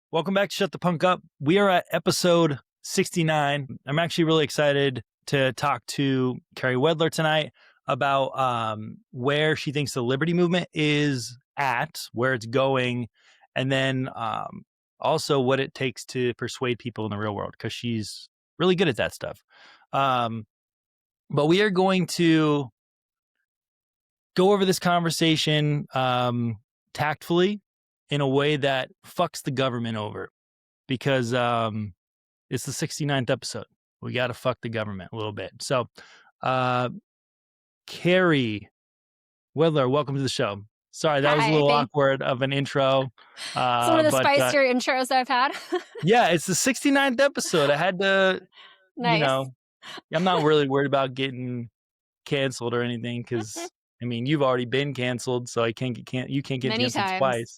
Welcome back to Shut the Punk Up. We are at episode 69. I'm actually really excited to talk to Carey Wedler tonight about where she thinks the liberty movement is at, where it's going, and then also what it takes to persuade people in the real world, because she's really good at that stuff. But we are going to go over this conversation tactfully in a way that fucks the government over, because it's the 69th episode. We got to fuck the government a little bit. So, Carey Wedler, welcome to the show. Sorry, that was a little awkward of an intro. It's one of the spicier intros I've had. Yeah, it's the 69th episode. I had to, Nice. I'm not really worried about getting canceled or anything, because I mean, you've already been canceled, so you can't get Many canceled times. twice,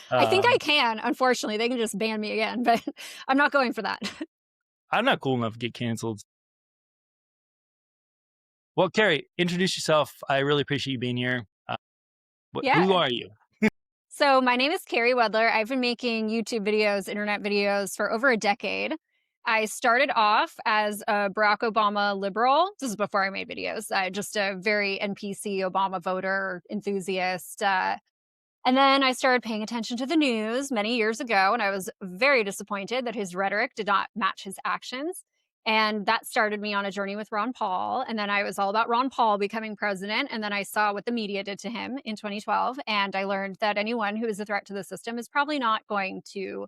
I think I can, unfortunately. They can just ban me again, but I'm not going for that. I'm not cool enough to get canceled. Well, Carey, introduce yourself. I really appreciate you being here. Who are you? So my name is Carey Wedler. I've been making YouTube videos, internet videos for over a decade. I started off as a Barack Obama liberal. This is before I made videos. Just a very NPC Obama voter enthusiast. And then I started paying attention to the news many years ago, and I was very disappointed that his rhetoric did not match his actions. And that started me on a journey with Ron Paul. And then I was all about Ron Paul becoming president. And then I saw what the media did to him in 2012. And I learned that anyone who is a threat to the system is probably not going to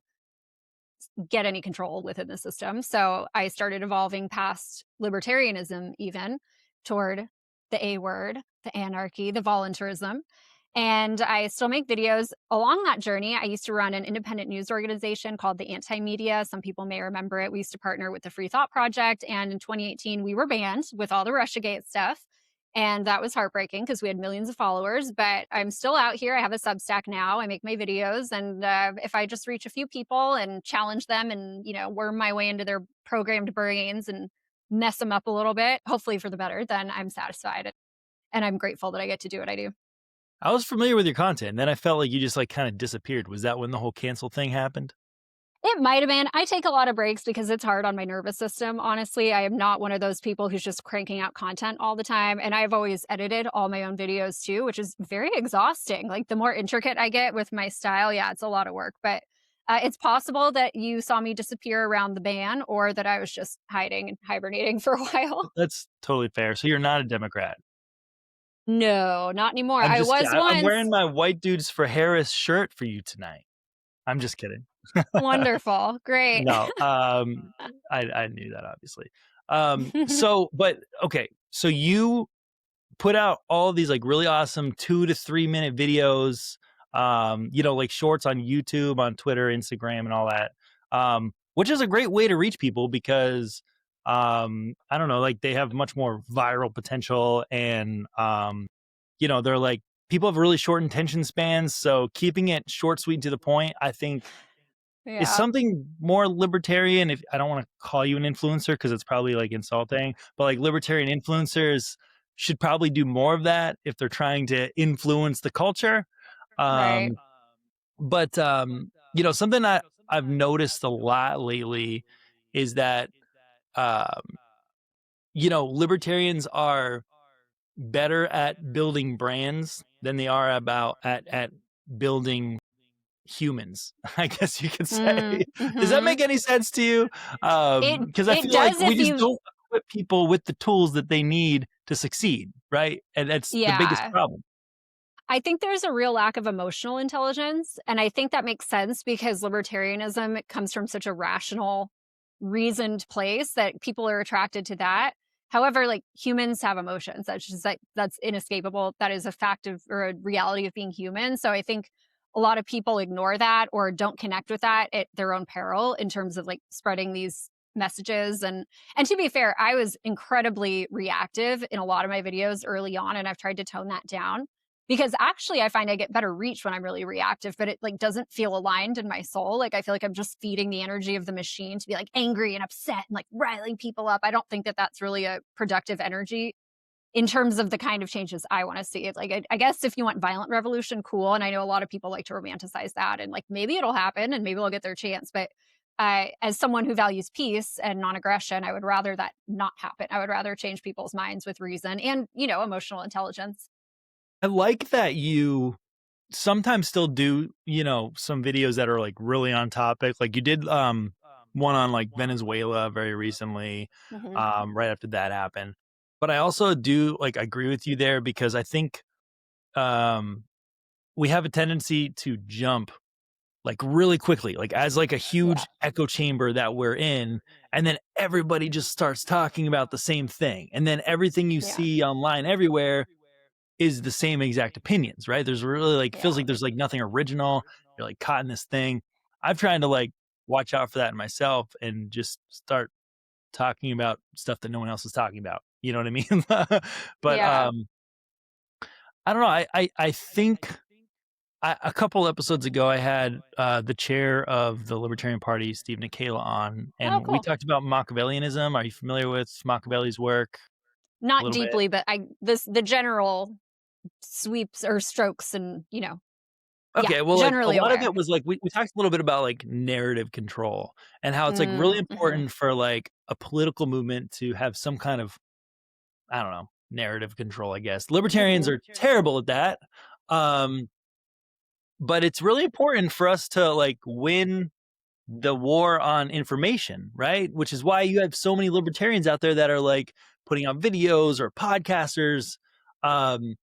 get any control within the system. So I started evolving past libertarianism, even toward the A word, the anarchy, the voluntarism. And I still make videos along that journey. I used to run an independent news organization called the Anti-Media. Some people may remember it. We used to partner with the Free Thought Project. And in 2018, we were banned with all the Russiagate stuff. And that was heartbreaking because we had millions of followers. But I'm still out here. I have a Substack now. I make my videos. And if I just reach a few people and challenge them and, worm my way into their programmed brains and mess them up a little bit, hopefully for the better, then I'm satisfied. And I'm grateful that I get to do what I do. I was familiar with your content, and then I felt like you just kind of disappeared. Was that when the whole cancel thing happened? It might have been. I take a lot of breaks because it's hard on my nervous system. Honestly, I am not one of those people who's just cranking out content all the time. And I've always edited all my own videos too, which is very exhausting. Like the more intricate I get with my style, it's a lot of work. But it's possible that you saw me disappear around the ban, or that I was just hiding and hibernating for a while. That's totally fair. So you're not a Democrat? No, not anymore. I was once. I'm wearing my White Dudes for Harris shirt for you tonight. I'm just kidding. Wonderful. Great. No, I knew that, obviously. So you put out all these really awesome 2 to 3 minute videos, like shorts on YouTube, on Twitter, Instagram, and all that, which is a great way to reach people because I don't know, they have much more viral potential, and they're people have really short attention spans, so keeping it short, sweet, and to the point, I think is something more libertarian. If I don't want to call you an influencer because it's probably insulting, but libertarian influencers should probably do more of that if they're trying to influence the culture. Right. But something I've noticed a lot lately is that libertarians are better at building brands than they are at building humans, I guess you could say. Does that make any sense to you? Because I feel like we just don't equip people with the tools that they need to succeed, right? And that's the biggest problem. I think there's a real lack of emotional intelligence. And I think that makes sense because libertarianism comes from such a rational, reasoned place that people are attracted to that. However, humans have emotions. That's just that's inescapable. That is a fact of, or a reality of being human. So I think a lot of people ignore that or don't connect with that at their own peril in terms of spreading these messages. And to be fair, I was incredibly reactive in a lot of my videos early on, and I've tried to tone that down because actually I find I get better reach when I'm really reactive, but it doesn't feel aligned in my soul. I feel like I'm just feeding the energy of the machine to be angry and upset and riling people up. I don't think that that's really a productive energy in terms of the kind of changes I want to see. It's like, I guess if you want violent revolution, cool. And I know a lot of people like to romanticize that and like maybe it'll happen and maybe they'll get their chance. But as someone who values peace and non-aggression, I would rather that not happen. I would rather change people's minds with reason and, emotional intelligence. I like that you sometimes still do, some videos that are like really on topic. Like you did one on like Venezuela very recently, Hmm. right after that happened. But I also do like agree with you there because I think um we have a tendency to jump like really quickly, like as like a Yeah. huge echo chamber that we're in, and then everybody just starts talking about the same thing. And then everything you Yeah. see online everywhere is the same exact opinions, right? There's really like feels Yeah. like there's like nothing original. You're like caught in this thing. I've tried to like watch out for that in myself and just start talking about stuff that no one else is talking about. You know what I mean? But Yeah. I don't know. I think a couple episodes ago I had the chair of the Libertarian Party, Steve Nikela, on, Oh, and we cool. talked about Machiavellianism. Are you familiar with Machiavelli's work? A Not little bit. deeply, but the general sweeps or strokes and, yeah, Okay, well, like, a generally lot of aware. it was, like we talked a little bit about, like, narrative control and how it's, like, really Mm-hmm. important for, like, a political movement to have some kind of, I don't know, narrative control, I guess. Libertarians Hmm. are terrible at that, um, but it's really important for us to, like, win the war on information, right? Which is why you have so many libertarians out there that are, like, putting out videos or podcasters, um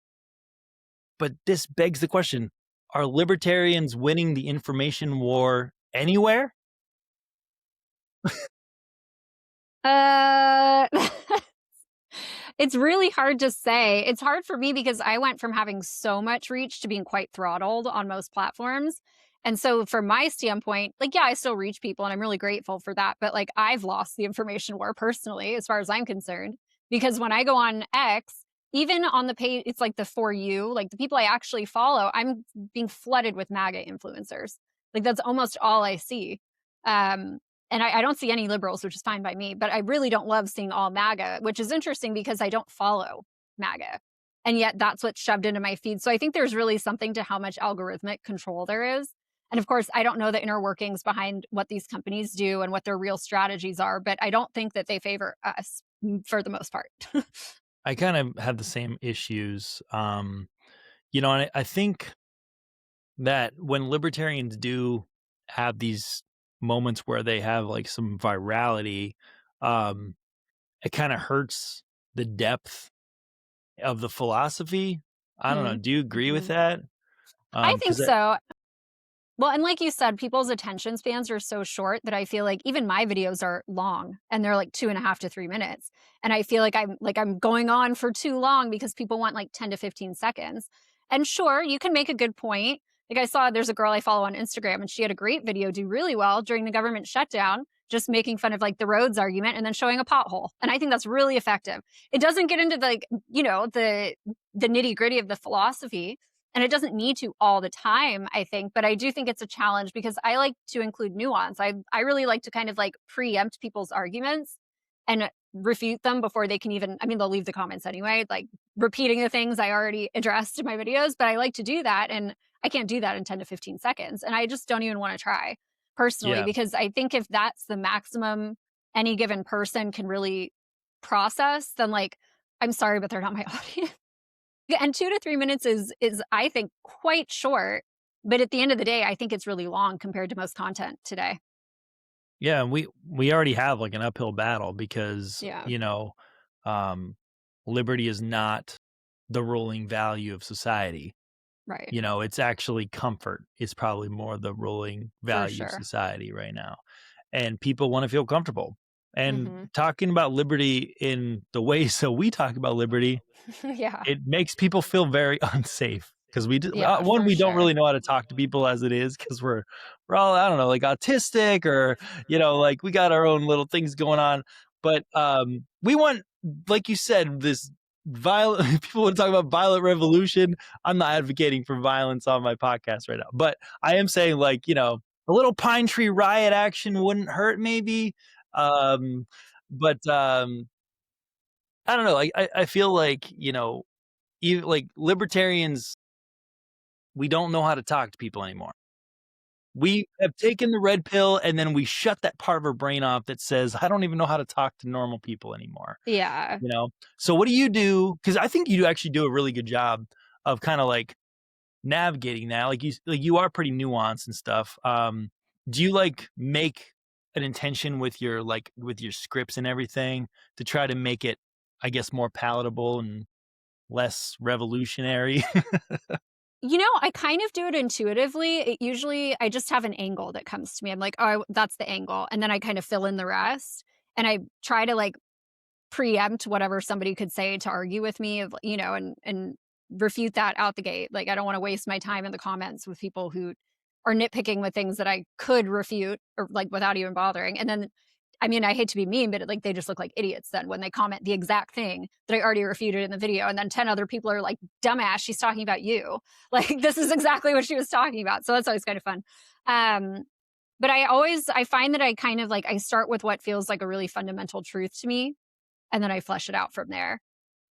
but this begs the question, are libertarians winning the information war anywhere? Uh, it's really hard to say. It's hard for me because I went from having so much reach to being quite throttled on most platforms. And so from my standpoint, like, yeah, I still reach people and I'm really grateful for that. But like, I've lost the information war personally, as far as I'm concerned, because when I go on X, even on the page, it's like the For You, like the people I actually follow, I'm being flooded with MAGA influencers. Like, that's almost all I see. Um, and I don't see any liberals, which is fine by me, but I really don't love seeing all MAGA, which is interesting because I don't follow MAGA. And yet that's what's shoved into my feed. So I think there's really something to how much algorithmic control there is. And of course, I don't know the inner workings behind what these companies do and what their real strategies are, but I don't think that they favor us for the most part. I kind of have the same issues. And I think that when libertarians do have these moments where they have like some virality, um, it kind of hurts the depth of the philosophy. I don't know. Hmm. Do you agree with Hmm. that? I think Because so. Well, and like you said, people's attention spans are so short that I feel like even my videos are long and they're like 2.5 to 3 minutes. And I feel like I'm going on for too long because people want like 10 to 15 seconds. And sure, you can make a good point. Like, I saw there's a girl I follow on Instagram and she had a great video do really well during the government shutdown, just making fun of like the roads argument and then showing a pothole. And I think that's really effective. It doesn't get into the nitty-gritty of the philosophy, and it doesn't need to all the time, I think, but I do think it's a challenge because I like to include nuance. I really like to kind of like preempt people's arguments and refute them before they can even, I mean, they'll leave the comments anyway, like repeating the things I already addressed in my videos, but I like to do that. And I can't do that in 10 to 15 seconds. And I just don't even want to try personally, yeah, because I think if that's the maximum any given person can really process, then like, I'm sorry, but they're not my audience. Yeah, and 2 to 3 minutes is I think quite short, but at the end of the day, I think it's really long compared to most content today. yeah, we already have like an uphill battle because Yeah, um, liberty is not the ruling value of society. right. It's actually comfort is probably more the ruling For value of sure. society right now. And people want to feel comfortable. And Mhm. talking about liberty in the way so we talk about liberty, Yeah. it makes people feel very unsafe because Yeah, one, for we don't sure. really know how to talk to people as it is because we're all, I don't know, like autistic or like we got our own little things going on. But we want, like you said, this violent people want to talk about violent revolution. I'm not advocating for violence on my podcast right now, but I am saying, like, a little pine tree riot action wouldn't hurt maybe. um but I don't know. I feel like, even like libertarians, we don't know how to talk to people anymore. We have taken the red pill and then we shut that part of our brain off that says, I don't even know how to talk to normal people anymore. Yeah. So what do you do? Because I think you actually do a really good job of kind of like navigating that. You are pretty nuanced and stuff. Do you like make an intention with your scripts and everything to try to make it, I guess, more palatable and less revolutionary? I kind of do it intuitively. I just have an angle that comes to me. I'm like, oh, that's the angle. And then I kind of fill in the rest. And I try to like preempt whatever somebody could say to argue with me, and refute that out the gate. Like, I don't want to waste my time in the comments with people who are nitpicking with things that I could refute or like without even bothering. And then, I mean, I hate to be mean, but like they just look like idiots then when they comment the exact thing that I already refuted in the video. And then 10 other people are like, dumbass, she's talking about you. Like, this is exactly what she was talking about. So that's always kind of fun. But I find that I kind of like, I start with what feels like a really fundamental truth to me, and then I flesh it out from there.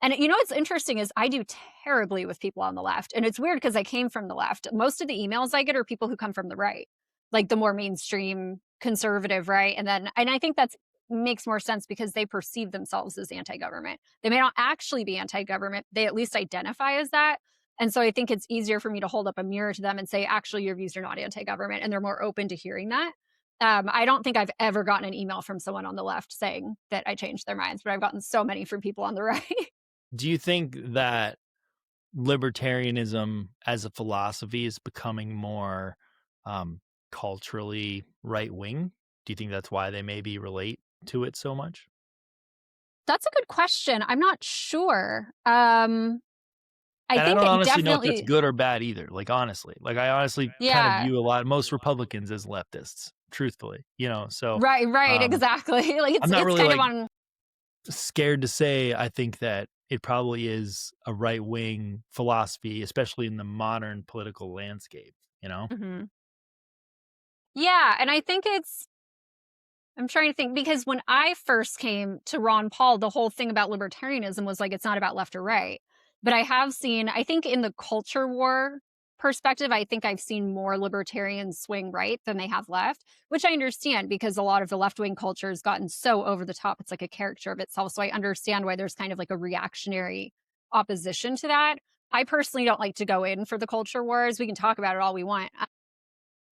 And what's interesting is I do terribly with people on the left. And it's weird because I came from the left. Most of the emails I get are people who come from the right, like the more mainstream conservative right. And I think that makes more sense because they perceive themselves as anti-government. They may not actually be anti-government. They at least identify as that. And so I think it's easier for me to hold up a mirror to them and say, actually, your views are not anti-government. And they're more open to hearing that. I don't think I've ever gotten an email from someone on the left saying that I changed their minds, but I've gotten so many from people on the right. Do you think that libertarianism as a philosophy is becoming more culturally right wing? Do you think that's why they maybe relate to it so much? That's a good question. I'm not sure. I And I think don't it honestly know if that's definitely, good or bad either. Like honestly, like I honestly kind of yeah, view most Republicans as leftists, truthfully. So right, um, exactly. Like I'm not it's really kind of like on. scared to say I think that it probably is a right wing philosophy, especially in the modern political landscape. Mhm. Yeah, and I think I'm trying to think because when I first came to Ron Paul, the whole thing about libertarianism was like it's not about left or right. But I have seen, I think in the culture war perspective, I think I've seen more libertarians swing right than they have left, which I understand because a lot of the left wing culture has gotten so over the top. It's like a character of itself. So I understand why there's kind of like a reactionary opposition to that. I personally don't like to go in for the culture wars. We can talk about it all we want.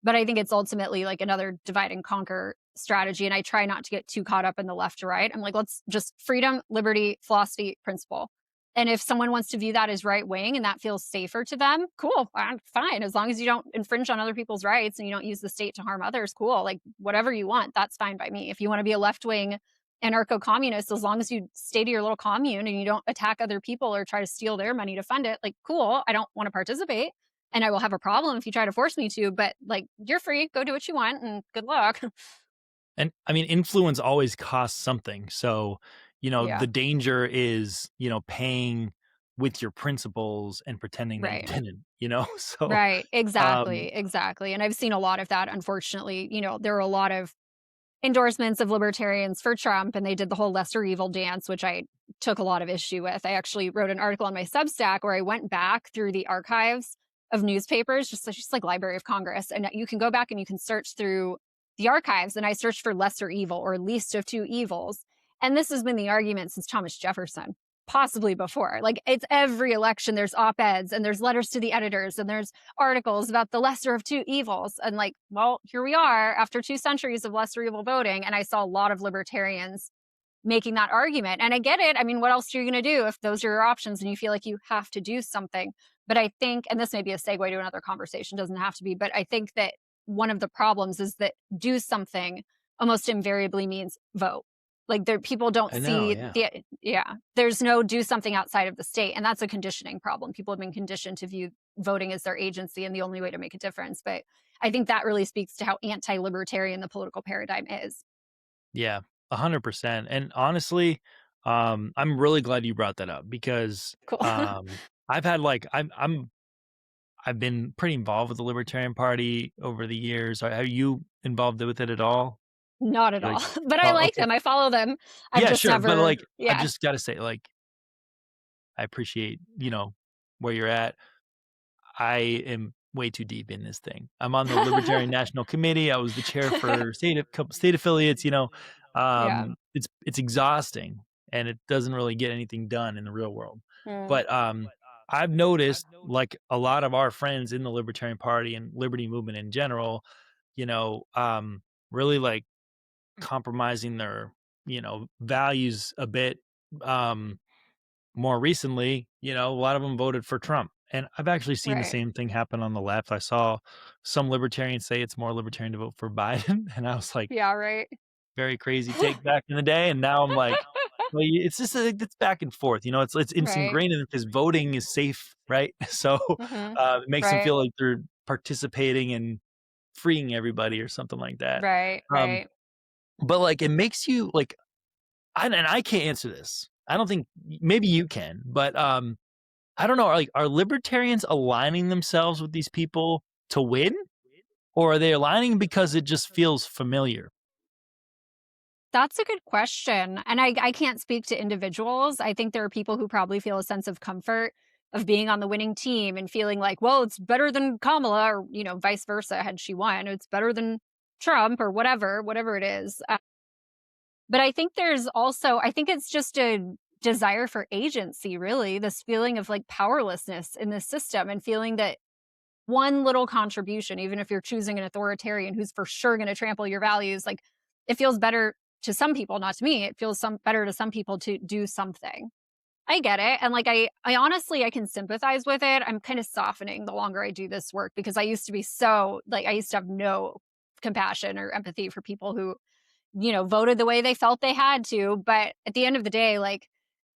But I think it's ultimately like another divide and conquer strategy. And I try not to get too caught up in the left or right. I'm like, let's just freedom, liberty, philosophy, principle. And if someone wants to view that as right wing and that feels safer to them, cool, I'm fine. As long as you don't infringe on other people's rights and you don't use the state to harm others, cool. Like whatever you want, that's fine by me. If you want to be a left wing anarcho communist, as long as you stay to your little commune and you don't attack other people or try to steal their money to fund it, like cool, I don't want to participate and I will have a problem if you try to force me to, but like you're free, go do what you want and good luck. And I mean, influence always costs something. So, Yeah, the danger is, paying with your principles and pretending that you right. didn't. So, Right. um, Exactly. Exactly. And I've seen a lot of that, unfortunately. There are a lot of endorsements of libertarians for Trump, and they did the whole lesser evil dance, which I took a lot of issue with. I actually wrote an article on my Substack where I went back through the archives of newspapers, just like Library of Congress, and you can go back and you can search through the archives. And I searched for lesser evil or least of two evils, and this has been the argument since Thomas Jefferson, possibly before. Like it's every election, there's op-eds and there's letters to the editors and there's articles about the lesser of two evils. And like, well, here we are after 2 centuries of lesser evil voting. And I saw a lot of libertarians making that argument. And I get it. I mean, what else are you going to do if those are your options and you feel like you have to do something? But I think, and this may be a segue to another conversation, doesn't have to be, but I think that one of the problems is that do something almost invariably means vote. Like people don't I know, see yeah. yeah, there's no do something outside of the state. And that's a conditioning problem. People have been conditioned to view voting as their agency and the only way to make a difference. But I think that really speaks to how anti-libertarian the political paradigm is. Yeah, 100%. And honestly, I'm really glad you brought that up because Cool. I've had I've been pretty involved with the Libertarian Party over the years. Are you involved with it at all? Not at Like, all. But I oh, like okay. them. I follow them. I've Yeah, just sure. But never like, I've yeah. just got to say, like, I appreciate, where you're at. I am way too deep in this thing. I'm on the Libertarian National Committee. I was the chair for couple state affiliates. Yeah. It's exhausting, and it doesn't really get anything done in the real world. Mm, But I've noticed, like a lot of our friends in the Libertarian Party and liberty movement in general, really like compromising their values a bit. Um, More recently, a lot of them voted for Trump. And I've actually seen the right. same thing happen on the left. I saw some libertarians say it's more libertarian to vote for Biden. And I was like, Yeah, right. very crazy take back in the day. And now I'm like, well, it's just it's back and forth. It's Right. ingrained in it because voting is safe, right? So Mhm. it makes them Right. feel like they're participating and freeing everybody or something like that. Right. Um, Right. but like it makes you like, and I can't answer this. I don't think maybe you can, but I don't know. Are libertarians aligning themselves with these people to win, or are they aligning because it just feels familiar? That's a good question. And I can't speak to individuals. I think there are people who probably feel a sense of comfort of being on the winning team and feeling like, well, it's better than Kamala, or, vice versa, had she won. It's better than Trump or whatever it is. But I think there's also, I think it's just a desire for agency, really, this feeling of like powerlessness in this system and feeling that one little contribution, even if you're choosing an authoritarian who's for sure going to trample your values, like it feels better to some people, not to me. It feels better to some people to do something. I get it. And like I honestly I can sympathize with it. I'm kind of softening the longer I do this work because I used to be so like I used to have no compassion or empathy for people who, voted the way they felt they had to. But at the end of the day, like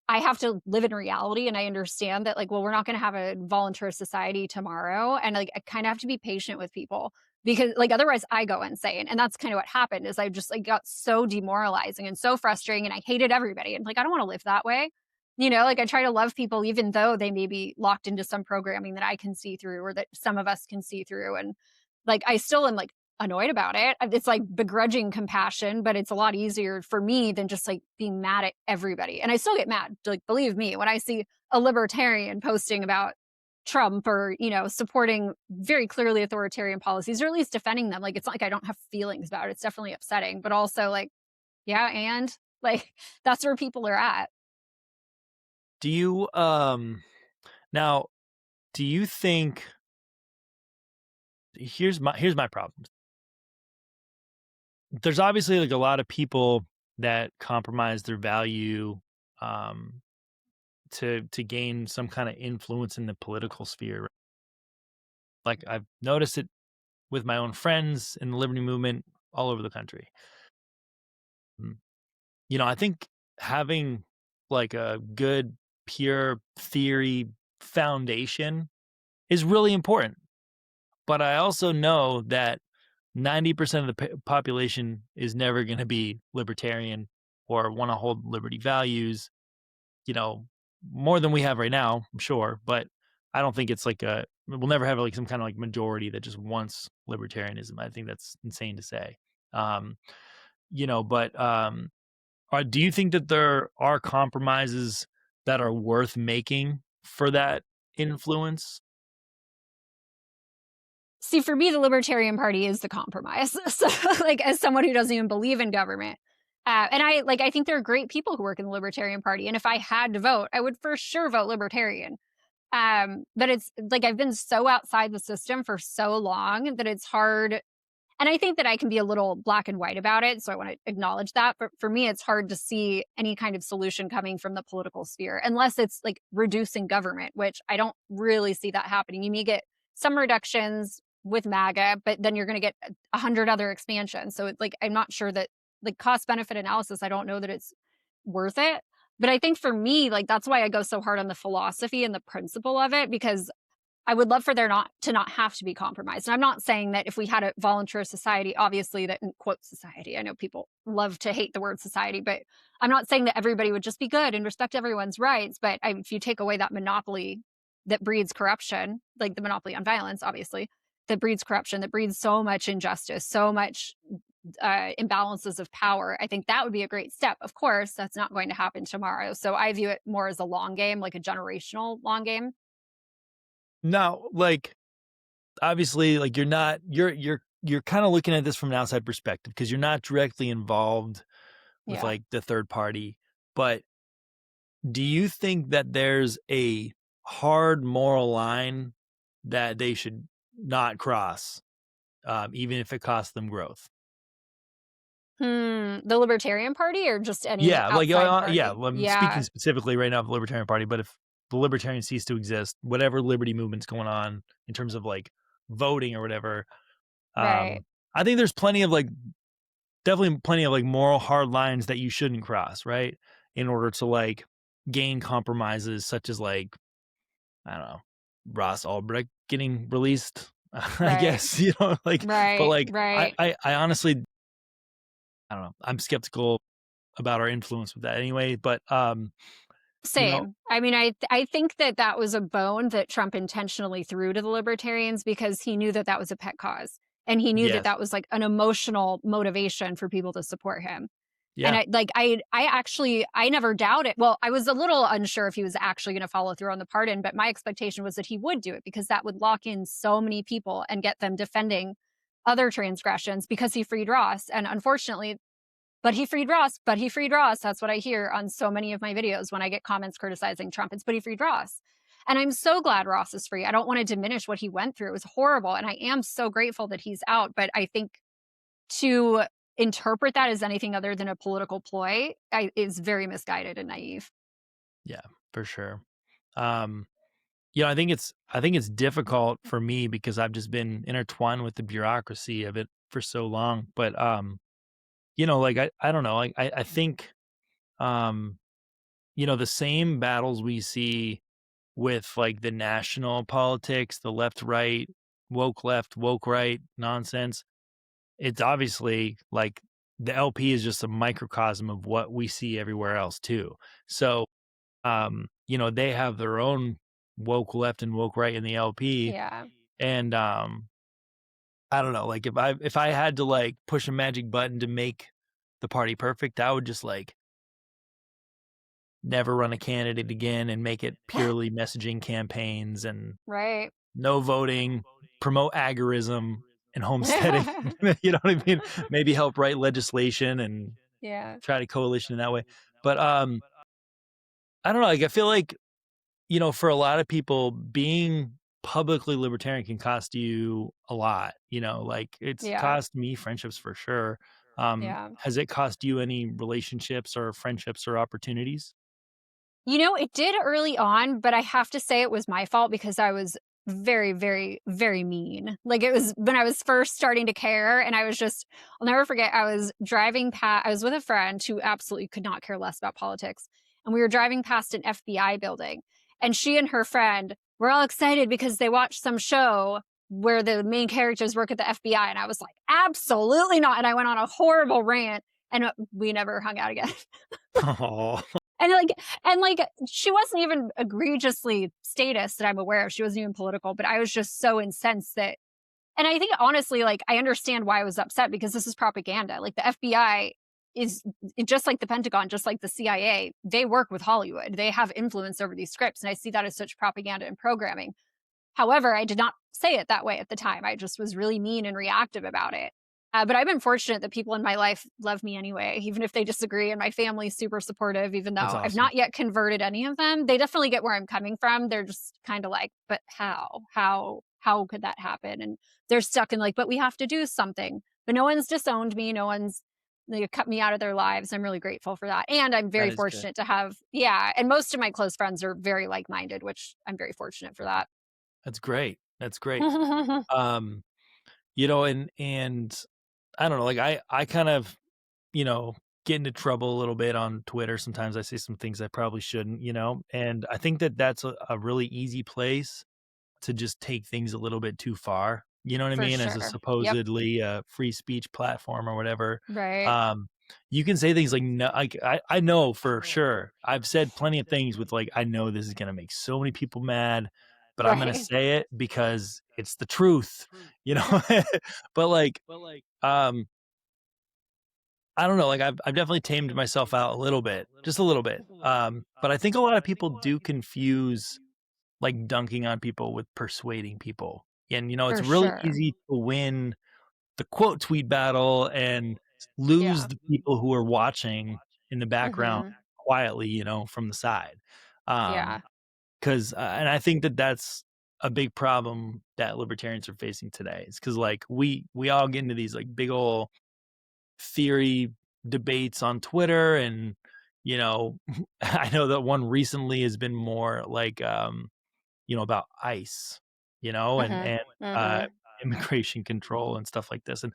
I have to live in reality and I understand that like, well, we're not going to have a voluntarist society tomorrow. And like, I kind of have to be patient with people because like, otherwise I go insane. And that's kind of what happened is I just like got so demoralizing and so frustrating and I hated everybody. And like, I don't want to live that way. Like I try to love people even though they may be locked into some programming that I can see through or that some of us can see through. And like, I still am like annoyed about it. It's like begrudging compassion, but it's a lot easier for me than just like being mad at everybody. And I still get mad. Like, believe me, when I see a libertarian posting about Trump or, supporting very clearly authoritarian policies or at least defending them, like, it's not like I don't have feelings about it. It's definitely upsetting, but also like, yeah, and like, that's where people are at. Do you now? Do you think here's my problem? There's obviously like a lot of people that compromise their value um, to gain some kind of influence in the political sphere. Like I've noticed it with my own friends in the liberty movement all over the country. Mm. I think having like a good pure theory foundation is really important. But I also know that 90% of the population is never going to be libertarian or want to hold liberty values, you know, more than we have right now, I'm sure. But I don't think it's like we'll never have like some kind of like majority that just wants libertarianism. I think that's insane to say. Um, but do you think that there are compromises that are worth making for that influence? See, for me, the Libertarian Party is the compromise. So, like, as someone who doesn't even believe in government, and I think there are great people who work in the Libertarian Party. And if I had to vote, I would for sure vote Libertarian. But it's like I've been so outside the system for so long that it's hard. And I think that I can be a little black and white about it. So I want to acknowledge that. But for me, it's hard to see any kind of solution coming from the political sphere unless it's like reducing government, which I don't really see that happening. You may get some reductions with MAGA, but then you're going to get 100 other expansions. So it's like, I'm not sure that like cost benefit analysis, I don't know that it's worth it. But I think for me, like that's why I go so hard on the philosophy and the principle of it, because I would love for there not have to be compromised. And I'm not saying that if we had a volunteer society, obviously that in quote society, I know people love to hate the word society, but I'm not saying that everybody would just be good and respect everyone's rights. But if you take away that monopoly that breeds corruption, like the monopoly on violence, obviously, that breeds corruption, that breeds so much injustice, so much imbalances of power, I think that would be a great step. Of course, that's not going to happen tomorrow. So I view it more as a long game, like a generational long game. Now, like, obviously, like, you're kind of looking at this from an outside perspective because you're not directly involved with Yeah. like the third party. But do you think that there's a hard moral line that they should not cross, even if it costs them growth? The Libertarian Party or just any Yeah, like, outside yeah, party? well, I'm speaking Yeah, specifically right now of the Libertarian Party, but if the Libertarians cease to exist, whatever liberty movement's going on in terms of like voting or whatever, right. um, I think there's plenty of like definitely plenty of like moral hard lines that you shouldn't cross, right? In order to like gain compromises such as like, I don't know, Ross Ulbricht getting released, I Right. guess, like, but Right. like, Right. I honestly, I don't know, I'm skeptical about our influence with that anyway, but, you know, Same. I mean, I think that that was a bone that Trump intentionally threw to the libertarians because he knew that that was a pet cause, and he knew that yes, that was like an emotional motivation for people to support him. And yeah, I actually I never doubted. Well, I was a little unsure if he was actually going to follow through on the pardon, but my expectation was that he would do it because that would lock in so many people and get them defending other transgressions because he freed Ross. And unfortunately, but he freed Ross, but he freed Ross. That's what I hear on so many of my videos when I get comments criticizing Trump. It's but he freed Ross. And I'm so glad Ross is free. I don't want to diminish what he went through. It was horrible. And I am so grateful that he's out. But I think to interpret that as anything other than a political ploy is very misguided and naive. yeah, for sure. Um, I think it's difficult for me because I've just been intertwined with the bureaucracy of it for so long, but, like, I don't know, like, I think, um, the same battles we see with, like, the national politics, the left, woke right nonsense, it's obviously, like, the LP is just a microcosm of what we see everywhere else too. So, they have their own woke left and woke right in the LP, Yeah. and, I don't know, like, if I had to, like, push a magic button to make the party perfect, I would just, like, never run a candidate again and make it purely messaging campaigns and Right. no voting, promote agorism and homesteading, you know what I mean? Maybe help write legislation and Yeah. try to coalition in that way, but, I don't know, like, I feel like, for a lot of people, being publicly libertarian can cost you a lot, like, it's Yeah. cost me friendships for sure. Yeah. Has it cost you any relationships or friendships or opportunities? It did early on, but I have to say it was my fault because I was very, very, very mean. Like it was when I was first starting to care, and I was just, I'll never forget, I was driving past, I was with a friend who absolutely could not care less about politics. And we were driving past an FBI building, and she and her friend were all excited because they watched some show where the main characters work at the FBI. And I was like, absolutely not. And I went on a horrible rant, and we never hung out again. Oh, And like she wasn't even egregiously statist that I'm aware of. She wasn't even political, but I was just so incensed that, and I think honestly, like I understand why I was upset because this is propaganda. Like the FBI is just like the Pentagon, just like the CIA, they work with Hollywood. They have influence over these scripts. And I see that as such propaganda and programming. However, I did not say it that way at the time. I just was really mean and reactive about it. But I've been fortunate that people in my life love me anyway, even if they disagree. And my family's super supportive, even that's though I've awesome. not yet converted any of them. They definitely get where I'm coming from. They're just kind of like, but how? How could that happen? And they're stuck in like, but we have to do something. But no one's disowned me. No one's they cut me out of their lives. I'm really grateful for that. And I'm very That is good. fortunate to have, yeah. And most of my close friends are very like minded, which I'm very fortunate for that. That's great. That's great. Um, and I don't know, like I kind of, you know, get into trouble a little bit on Twitter. Sometimes I say some things I probably shouldn't, and I think that that's a really easy place to just take things a little bit too far. You know what I For mean? As a sure. Yep. supposedly free speech platform or whatever. Right. Um, you can say things like, no, I know for sure. I've said plenty of things with like, I know this is going to make so many people mad, but I'm going to Right. say it because it's the truth, you know? But like, um, I don't know, like I've definitely tamed myself out a little bit, just a little bit. But I think a lot of people do confuse like dunking on people with persuading people. And it's For really sure. easy to win the quote tweet battle and lose Yeah. the people who are watching in the background Mhm. quietly, from the side. Yeah. Because and I think that that's a big problem that libertarians are facing today. It's because like we all get into these like big old theory debates on Twitter, and you know I know that one recently has been more like about ICE, and Mhm. uh Mhm. immigration control and stuff like this. And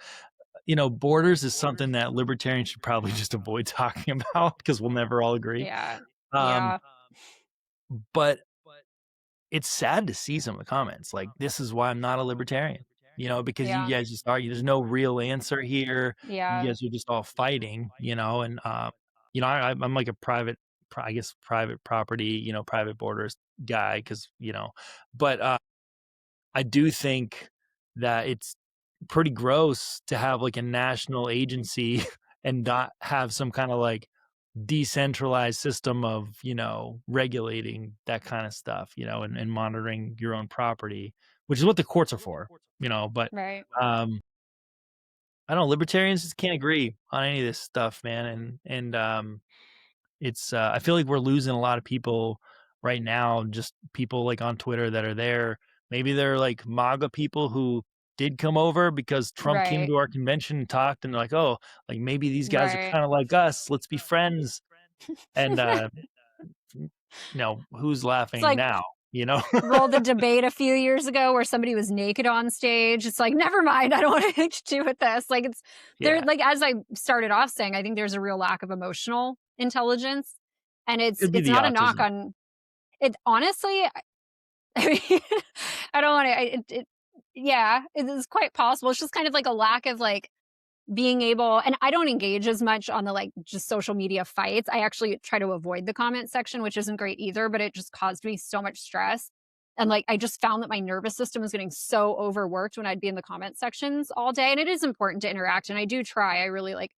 borders is something that libertarians should probably just avoid talking about because we'll never all agree. Yeah. Um Yeah. but it's sad to see some of the comments like, "This is why I'm not a libertarian," because you Yeah. guys just argue. There's no real answer here. You Yeah. guys are just all fighting, and, I'm like a I guess private property, private borders guy because, but, I do think that it's pretty gross to have like a national agency and not have some kind of like decentralized system of regulating that kind of stuff, and monitoring your own property, which is what the courts are for. But Right. um I don't know, libertarians just can't agree on any of this stuff, man. And it's I feel like we're losing a lot of people right now, just people like on Twitter that are there. Maybe they're like MAGA people who did come over because Trump came Right. to our convention and talked, and like, oh, like maybe these guys are Right. kind of like us. Let's be friends. And who's It's laughing like now? You know? rolled the debate a few years ago where somebody was naked on stage. It's like, never mind, I don't want anything to do with this. Like it's there, Yeah, like as I started off saying, I think there's a real lack of emotional intelligence. And it's it'd be it's the not a knock autism. on it. Honestly, I mean, I don't want to yeah, it is quite possible. It's just kind of like a lack of like being able, and I don't engage as much on the like just social media fights. I actually try to avoid the comment section, which isn't great either, but it just caused me so much stress. And like I just found that my nervous system was getting so overworked when I'd be in the comment sections all day. And it is important to interact. And I do try. I really like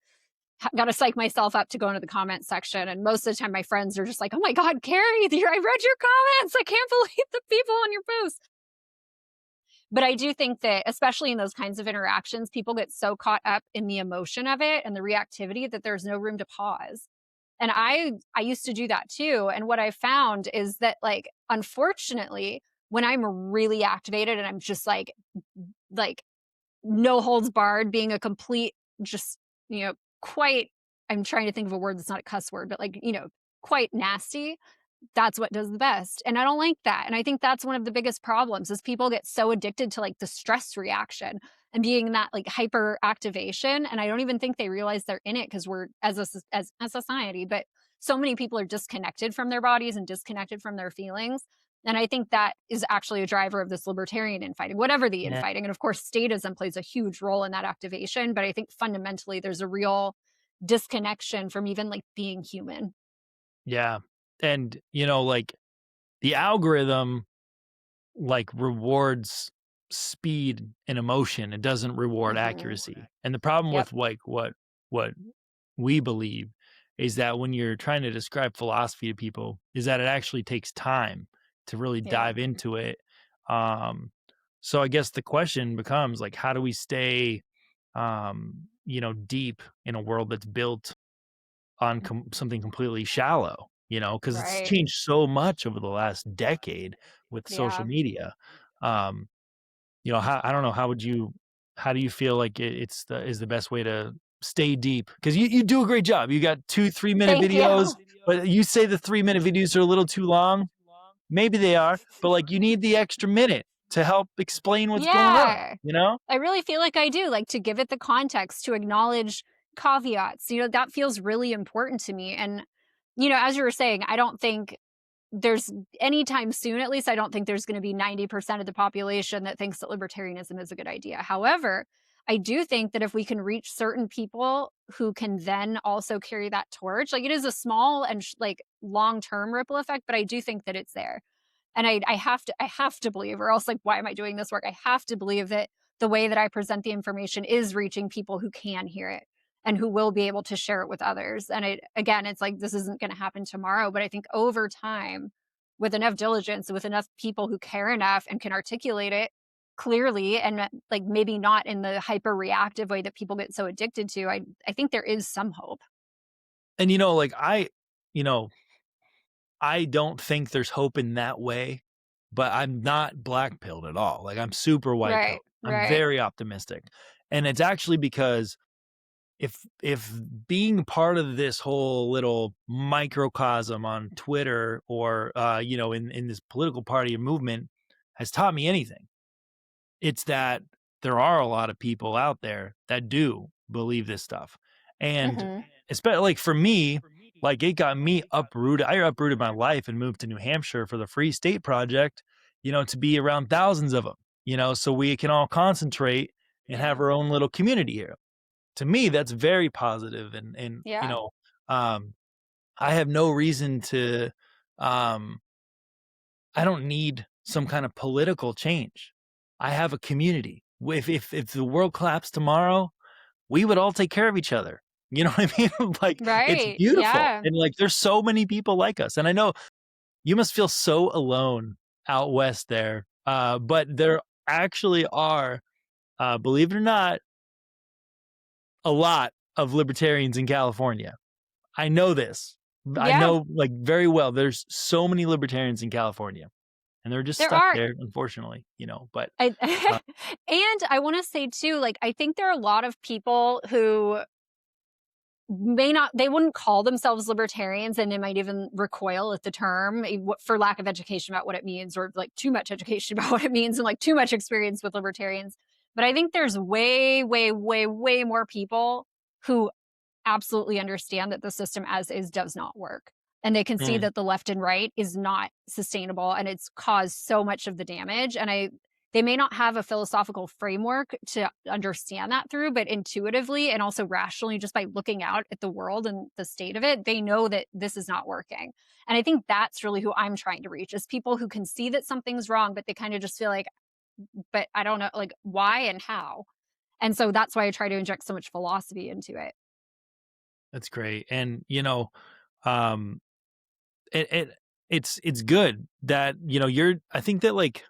got to psych myself up to go into the comment section. And most of the time, my friends are just like, "Oh my God, Carrie, I read your comments. I can't believe the people on your post." But I do think that, especially in those kinds of interactions, people get so caught up in the emotion of it and the reactivity that there's no room to pause. And I used to do that too. And what I found is that, like, unfortunately, when I'm really activated and I'm just like no holds barred, being a complete, just, quite, I'm trying to think of a word that's not a cuss word, but like, quite nasty, that's what does the best. And I don't like that. And I think that's one of the biggest problems is people get so addicted to like the stress reaction and being in that like hyper activation. And I don't even think they realize they're in it because we're as a society, but so many people are disconnected from their bodies and disconnected from their feelings. And I think that is actually a driver of this libertarian infighting, whatever the Yeah, infighting. And of course, statism plays a huge role in that activation. But I think fundamentally there's a real disconnection from even like being human. yeah. And like the algorithm like rewards speed and emotion. It doesn't reward Hmm. accuracy. And the problem Yep. with like what we believe is that when you're trying to describe philosophy to people is that it actually takes time to really Yeah. dive into it. Um so I guess the question becomes like, how do we stay deep in a world that's built on something completely shallow, because it's Right. changed so much over the last decade with social Yeah. media. Um, how, I don't know, how do you feel like is the best way to stay deep? Because you do a great job. You got 2 3 minute Thank videos, you. but you say the 3 minute videos are a little too long. Maybe they are, but like you need the extra minute to help explain what's going on, Yeah. you know? I really feel like I do, like, to give it the context, to acknowledge caveats, that feels really important to me. And, as you were saying, I don't think there's anytime soon, at least, I don't think there's gonna be 90% of the population that thinks that libertarianism is a good idea. However, I do think that if we can reach certain people who can then also carry that torch, like, it is a small and like long-term ripple effect, but I do think that it's there. And I have to believe, or else like why am I doing this work? I have to believe that the way that I present the information is reaching people who can hear it. and who will be able to share it with others. And again, it's like this isn't going to happen tomorrow, but I think over time, with enough diligence, with enough people who care enough and can articulate it clearly, and like maybe not in the hyper reactive way that people get so addicted to, I think there is some hope. And like you know, I don't think there's hope in that way, but I'm not black pilled at all. Like I'm super white Right, pilled. I'm right. very optimistic. And it's actually because if being part of this whole little microcosm on Twitter or in this political party and movement has taught me anything, it's that there are a lot of people out there that do believe this stuff. And Hmm. especially like for me, like it got me uprooted. I uprooted my life and moved to New Hampshire for the Free State Project, to be around thousands of them, so we can all concentrate and have Yeah. our own little community here. To me, that's very positive and Yeah. um I have no reason to um I don't need some kind of political change. I have a community. If the world collapsed tomorrow, we would all take care of each other. You know what I mean? Like it's Right. beautiful. Yeah. And like there's so many people like us. And I know you must feel so alone out west there. But there actually are, believe it or not, a lot of libertarians in California. I know this. I Yeah. know like very well. There's so many libertarians in California. And they're just There stuck are. there, unfortunately, but, I, uh and I want to say too, like, I think there are a lot of people who may not, they wouldn't call themselves libertarians, and they might even recoil at the term for lack of education about what it means, or like too much education about what it means, and like too much experience with libertarians. But I think there's way, way, way, way more people who absolutely understand that the system as is does not work. And they can see Mm. that the left and right is not sustainable, and it's caused so much of the damage. And they may not have a philosophical framework to understand that through, but intuitively and also rationally, just by looking out at the world and the state of it, they know that this is not working. And I think that's really who I'm trying to reach, is people who can see that something's wrong, but they kind of just feel like, but I don't know, like why and how. And so that's why I try to inject so much philosophy into it. That's great, and, um, it's good that, you're I think that, like,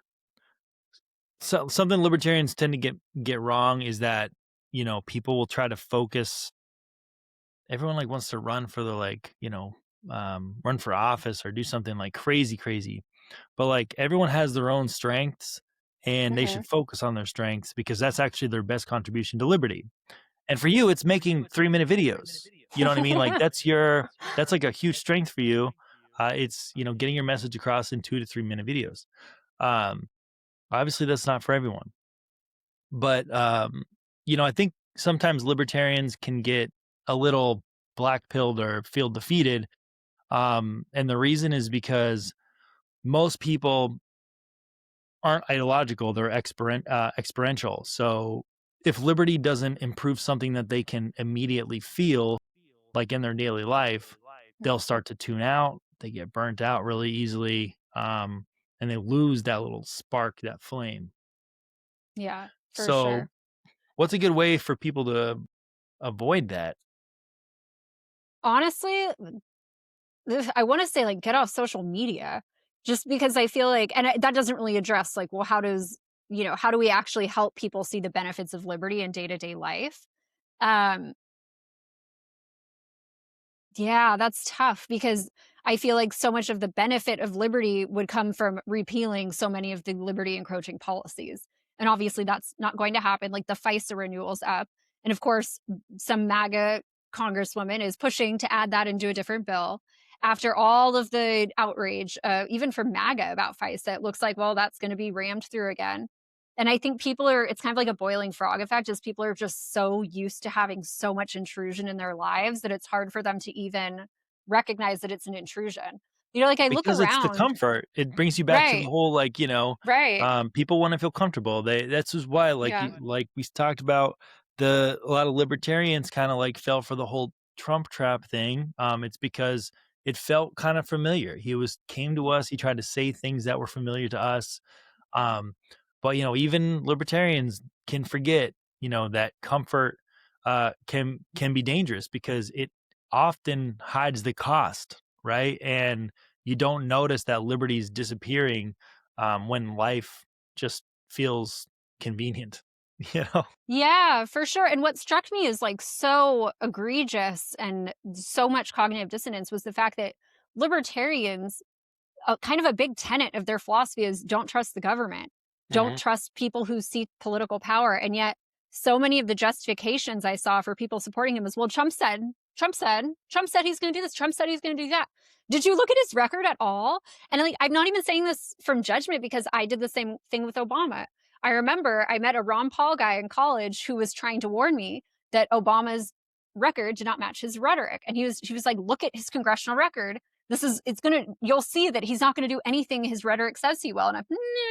something libertarians tend to get wrong is that, people will try to focus everyone, like, wants to run for the, like, run for office or do something, like, crazy, crazy, but, like, everyone has their own strengths, and they Hmm. should focus on their strengths because that's actually their best contribution to liberty. And for you, it's making 3-minute videos. You know what I mean? Like that's like a huge strength for you. It's, getting your message across in 2 to 3 minute videos. Um, Obviously that's not for everyone, but I think sometimes libertarians can get a little black pilled or feel defeated. And the reason is because most people aren't ideological; they're experiential. So if liberty doesn't improve something that they can immediately feel, like in their daily life, they'll start to tune out. They get burnt out really easily, and they lose that little spark, that flame. Yeah, for So, sure. what's a good way for people to avoid that? Honestly, I want to say like get off social media, just because I feel like, and that doesn't really address like, well, how does, how do we actually help people see the benefits of liberty in day to day life? Um, Yeah, that's tough because I feel like so much of the benefit of liberty would come from repealing so many of the liberty encroaching policies. And obviously that's not going to happen. Like the FISA renewal's up. And of course, some MAGA congresswoman is pushing to add that into a different bill. After all of the outrage, even from MAGA about FISA, it looks like, well, that's going to be rammed through again. And I think people are, it's kind of like a boiling frog effect, as people are just so used to having so much intrusion in their lives that it's hard for them to even recognize that it's an intrusion. Like I look Because it's the around. comfort. It brings you back to the Right, whole, like, right. people wanna feel comfortable. That's just why, like Yeah. like we talked about, a lot of libertarians kinda, like, fell for the whole Trump trap thing. It's because it felt kinda familiar. Came to us, he tried to say things that were familiar to us. Um, but, even libertarians can forget, that comfort, can be dangerous because it often hides the cost, right? And you don't notice that liberty is disappearing when life just feels convenient, you know? Yeah, for sure. And what struck me as like so egregious and so much cognitive dissonance was the fact that libertarians, kind of a big tenet of their philosophy is don't trust the government, don't Hmm. trust people who seek political power. And yet, so many of the justifications I saw for people supporting him is, well, Trump said he's going to do this, Trump said he's going to do that. Did you look at his record at all? And like, I'm not even saying this from judgment because I did the same thing with Obama. I remember I met a Ron Paul guy in college who was trying to warn me that Obama's record did not match his rhetoric. And he was like, look at his congressional record. You'll see that he's not going to do anything his rhetoric says he will. And I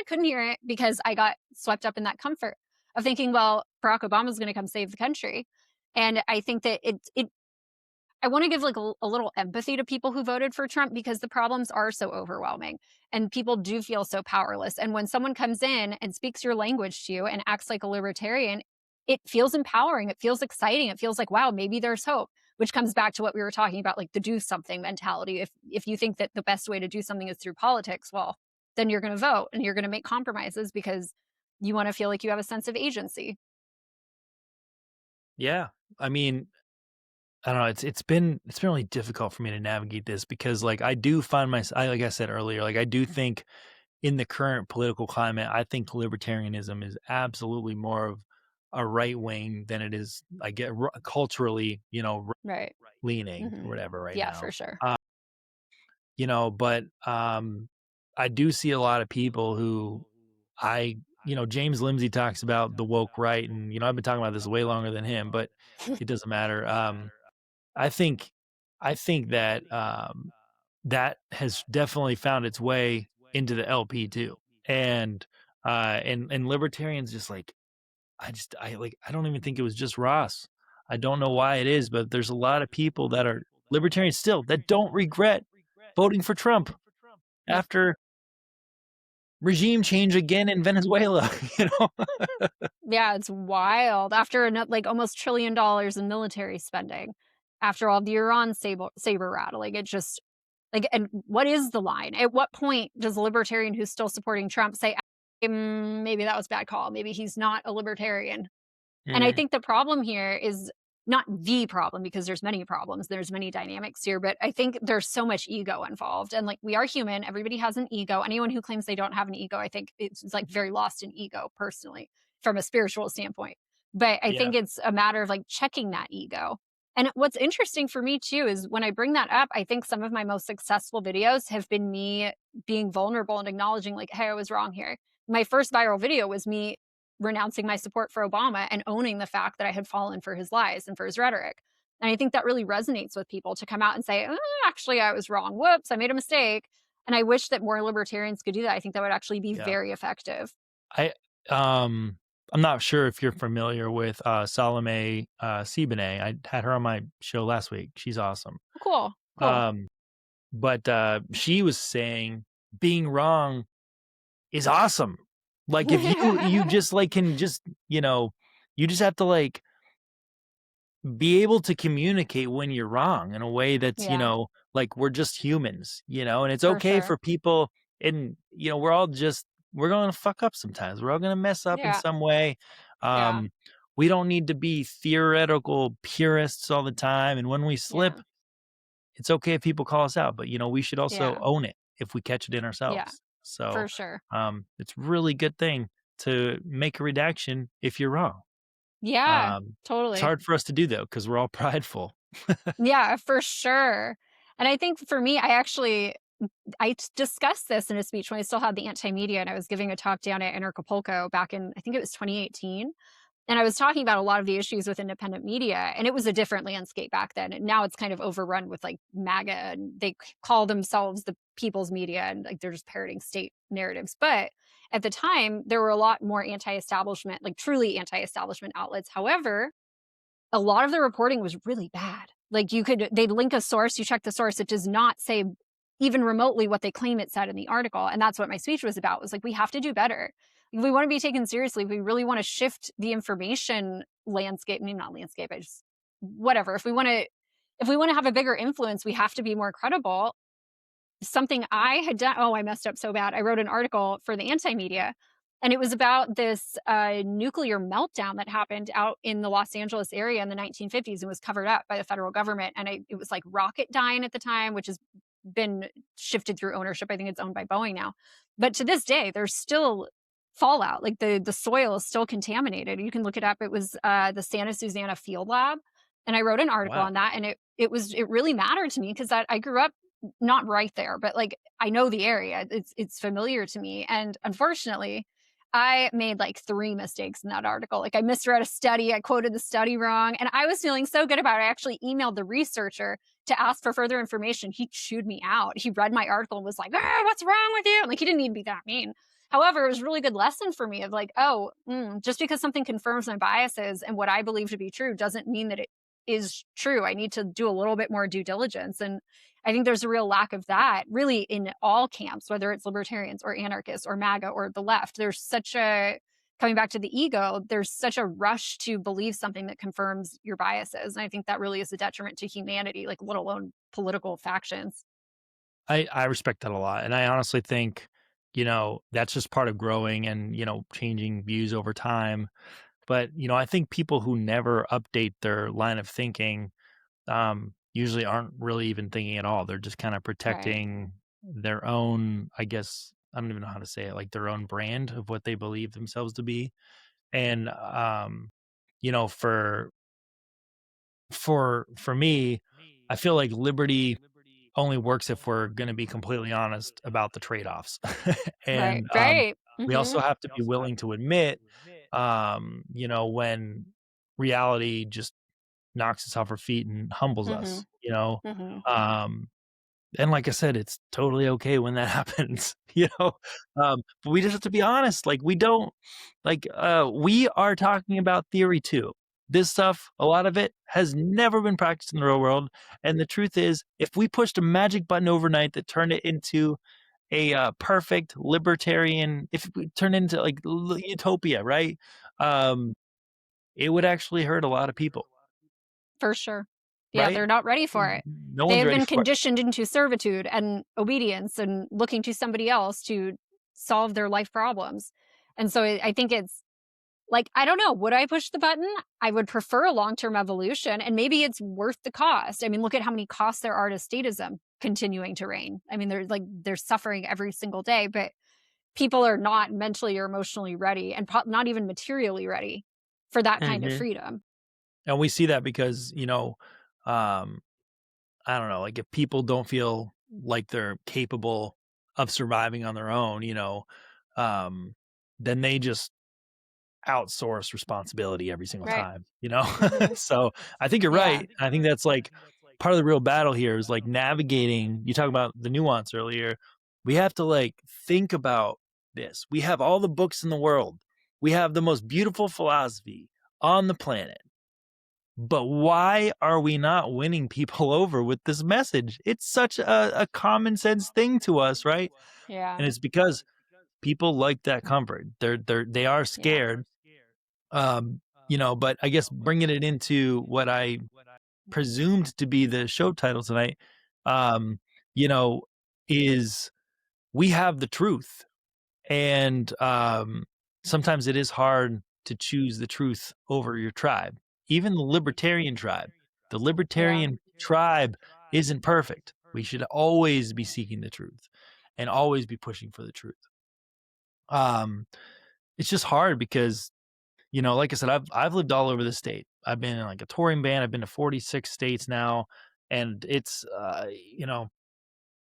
couldn't hear it because I got swept up in that comfort of thinking, well, Barack Obama's going to come save the country. And I think that I want to give like a little empathy to people who voted for Trump because the problems are so overwhelming and people do feel so powerless. And when someone comes in and speaks your language to you and acts like a libertarian, it feels empowering. It feels exciting. It feels like, wow, maybe there's hope, which comes back to what we were talking about, like the do something mentality. If you think that the best way to do something is through politics, well, then you're going to vote and you're going to make compromises because you want to feel like you have a sense of agency. Yeah. I mean, I don't know. It's been really difficult for me to navigate this because like I do find myself, like I said earlier, like I do think in the current political climate, I think libertarianism is absolutely more of a right wing than it is, I get culturally, Right. leaning or whatever right Yeah, for now. sure. But I do see a lot of people who James Lindsay talks about the woke right, and I've been talking about this way longer than him, but it doesn't matter. I think that that has definitely found its way into the LP too. And libertarians just like I don't even think it was just Ross. I don't know why it is, but there's a lot of people that are libertarians still that don't regret voting for Trump Yeah. after regime change again in Venezuela, Yeah, it's wild. After like almost $1 trillion in military spending, after all the Iran saber rattling, it just like, and what is the line? At what point does a libertarian who's still supporting Trump say, maybe that was a bad call. Maybe he's not a libertarian. And I Mhm. think the problem here is not the problem because there's many problems, there's many dynamics here, but I think there's so much ego involved. And like we are human, everybody has an ego. Anyone who claims they don't have an ego, I think it's like very lost in ego personally from a spiritual standpoint. But I Yeah. think it's a matter of like checking that ego. And what's interesting for me too is when I bring that up, I think some of my most successful videos have been me being vulnerable and acknowledging like, hey, I was wrong here. My first viral video was me renouncing my support for Obama and owning the fact that I had fallen for his lies and for his rhetoric. And I think that really resonates with people to come out and say, actually, I was wrong. Whoops, I made a mistake. And I wish that more libertarians could do that. I think that would actually be Yeah. very effective. I I'm not sure if you're familiar with Salome Siboney. I had her on my show last week. She's awesome. Cool. Cool. Um, but she was saying being wrong is awesome. Like if you just like can just, you just have to like be able to communicate when you're wrong in a way that's, Yeah, like we're just humans, and it's for okay sure. for people and we're going to fuck up sometimes. We're all going to mess up in Yeah. some way. Yeah. Um we don't need to be theoretical purists all the time, and when we slip, Yeah. it's okay if people call us out, but we should also Yeah. own it if we catch it in Yeah. ourselves. So, For sure. it's a really good thing to make a redaction if you're wrong. Yeah. It's Totally. hard for us to do though because we're all prideful. Yeah, for sure. And I think for me, I discussed this in a speech when I still had the anti-media and I was giving a talk down at Acapulco back in, I think it was 2018. And I was talking about a lot of the issues with independent media, and it was a different landscape back then. And now it's kind of overrun with like MAGA, and they call themselves the people's media, and like they're just parroting state narratives. But at the time, there were a lot more anti-establishment, like truly anti-establishment outlets. However, a lot of the reporting was really bad. Like they'd link a source, you check the source, it does not say even remotely what they claim it said in the article. And that's what my speech was about, was like, we have to do better. If we want to be taken seriously, if we really want to shift the information landscape, I mean, not landscape, I just whatever. If we want to have a bigger influence, we have to be more credible. Something I had done, oh, I messed up so bad. I wrote an article for the anti-media, and it was about this nuclear meltdown that happened out in the Los Angeles area in the 1950s and was covered up by the federal government. And it was like Rocketdyne at the time, which has been shifted through ownership. I think it's owned by Boeing now. But to this day, there's still fallout. Like the soil is still contaminated. You can look it up. It was the Santa Susana Field Lab. And I wrote an article Wow. on that. And it really mattered to me because I grew up not right there, but like I know the area. It's familiar to me. And unfortunately, I made like 3 mistakes in that article. Like I misread a study, I quoted the study wrong, and I was feeling so good about it. I actually emailed the researcher to ask for further information. He chewed me out. He read my article and was like, "What's wrong with you?" Like he didn't need to be that mean. However, it was a really good lesson for me of like, just because something confirms my biases and what I believe to be true doesn't mean that it is true. I need to do a little bit more due diligence. And I think there's a real lack of that really in all camps, whether it's libertarians or anarchists or MAGA or the left. There's such a, coming back to the ego, there's such a rush to believe something that confirms your biases. And I think that really is a detriment to humanity, like let alone political factions. I respect that a lot. And I honestly think, that's just part of growing and, changing views over time. But, I think people who never update their line of thinking usually aren't really even thinking at all. They're just kind of Right. protecting their own, I guess, I don't even know how to say it, like their own brand of what they believe themselves to be. And, you know, for, for me, I feel like liberty only works if we're going to be completely honest about the trade-offs. Right. And Right. we Hmm. also have to be willing to admit, when reality just knocks us off our feet and humbles Hmm. us. Hmm. Um, and like I said, it's totally okay when that happens, but we just have to be honest. Like we don't we are talking about theory too. This stuff, a lot of it has never been practiced in the real world. And the truth is, if we pushed a magic button overnight that turned it into a perfect libertarian, if we turned it into like utopia, right? Um, it would actually hurt a lot of people, For sure. Yeah, right? they're not ready for it. No They one's have ready been for it. conditioned into servitude and obedience and looking to somebody else to solve their life problems. And so I think it's like, I don't know, would I push the button? I would prefer a long-term evolution, and maybe it's worth the cost. I mean, look at how many costs there are to statism continuing to reign. I mean, they're suffering every single day, but people are not mentally or emotionally ready and not even materially ready for that kind of Mhm. freedom. And we see that because, um, I don't know, like if people don't feel like they're capable of surviving on their own, um, then they just outsource responsibility every single Right. time. Mhm. So I think you're Yeah. right. I think that's like part of the real battle here is like navigating. You talk about the nuance earlier. We have to like think about this. We have all the books in the world. We have the most beautiful philosophy on the planet. But why are we not winning people over with this message? It's such a common sense thing to us, right? Yeah. And it's because people like that comfort. They are Yeah. scared. But I guess bringing it into what I presumed to be the show title tonight, um, you know, is we have the truth. And sometimes it is hard to choose the truth over your tribe. Even the libertarian tribe. The Yeah. libertarian tribe isn't perfect. We should always be seeking the truth and always be pushing for the truth. Um, it's just hard because, like I said, I've lived all over the state. I've been in like a touring band. I've been to 46 states now, and it's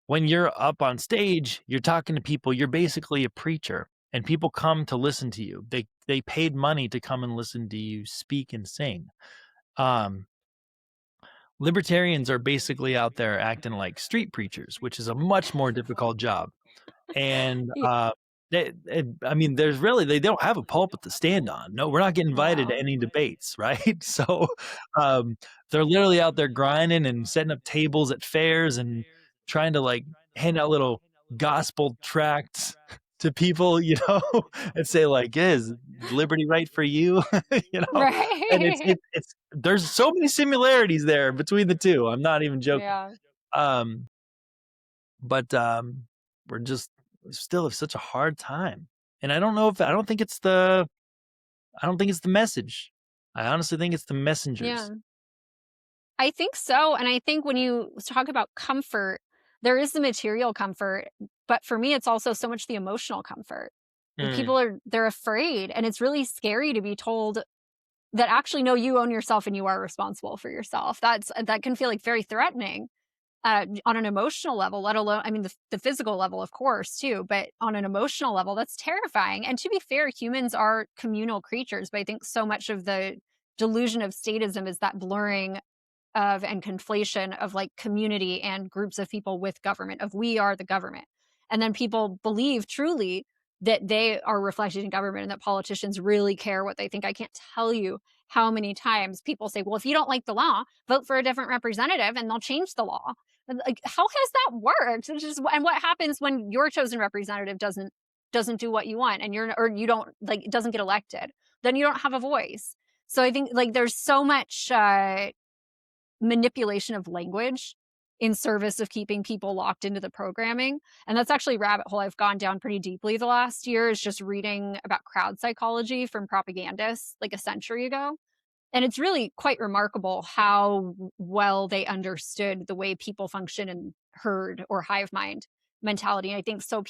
when you're up on stage, you're talking to people, you're basically a preacher and people come to listen to you. They paid money to come and listen to you speak and sing. Um, Libertarians are basically out there acting like street preachers, which is a much more difficult job. And Y I mean, they don't have a pulpit to stand on. No, we're not getting invited to No. any debates, right? So um, they're literally out there grinding and setting up tables at fairs and trying to like hand out little gospel tracts. to people, and say like, is liberty right for you? And Right. there's so many similarities there between the two. I'm not even joking. Yeah. Um, but we're just we still have such a hard time. And I don't think it's the message. I honestly think it's the Yeah. messengers. I think so, and I think when you talk about comfort, there is the material comfort, but for me, it's also so much the emotional comfort. Like, Mm, they're afraid, and it's really scary to be told that actually, no, you own yourself and you are responsible for yourself. That can feel, like, very threatening, on an emotional level, let alone I mean, the physical level, of course, too, but on an emotional level, that's terrifying, and to be fair, humans are communal creatures, but I think so much of the delusion of statism is that blurring of and conflation of like community and groups of people with government of we are the government, and then people believe truly that they are reflected in government and that politicians really care what they think. I can't tell you how many times people say, well, if you don't like the law, vote for a different representative and they'll change the law. And, like, how has that worked? It's just, and what happens when your chosen representative doesn't do what you want, and you don't like, doesn't get elected, then you don't have a voice. So I think like there's so much manipulation of language in service of keeping people locked into the programming. And that's actually a rabbit hole I've gone down pretty deeply the last year, is just reading about crowd psychology from propagandists like a century ago. And it's really quite remarkable how well they understood the way people function in herd or hive mind mentality. And I think so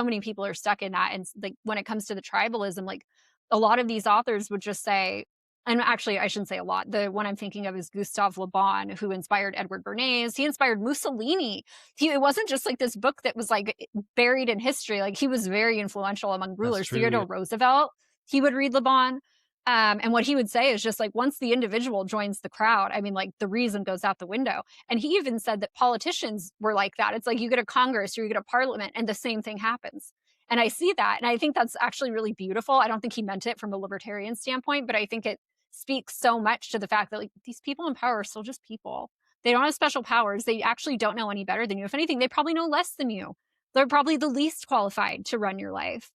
many people are stuck in that. And like when it comes to the tribalism, like a lot of these authors would just say, and actually I shouldn't say a lot. The one I'm thinking of is Gustave Le Bon, who inspired Edward Bernays. He inspired Mussolini. It wasn't just like this book that was like buried in history. Like he was very influential among that's rulers. true. Yeah. Theodore Roosevelt, he would read Le Bon. And what he would say is just like, once the individual joins the crowd, I mean, like the reason goes out the window. And he even said that politicians were like that. It's like you get a Congress or you get a parliament and the same thing happens. And I see that. And I think that's actually really beautiful. I don't think he meant it from a libertarian standpoint, but I think it speaks so much to the fact that like these people in power are still just people. They don't have special powers. They actually don't know any better than you. If anything, they probably know less than you. They're probably the least qualified to run your life.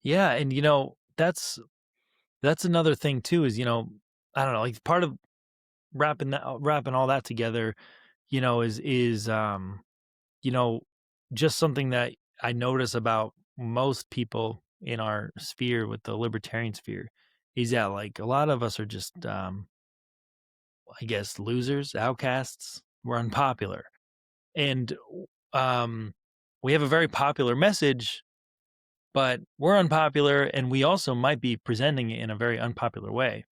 Yeah, and that's another thing too is, I don't know, like part of wrapping all that together, is you know, just something that I notice about most people in our sphere with the libertarian sphere is that like a lot of us are just I guess losers, outcasts, we're unpopular. And um we have a very popular message, but we're unpopular and we also might be presenting it in a very unpopular way.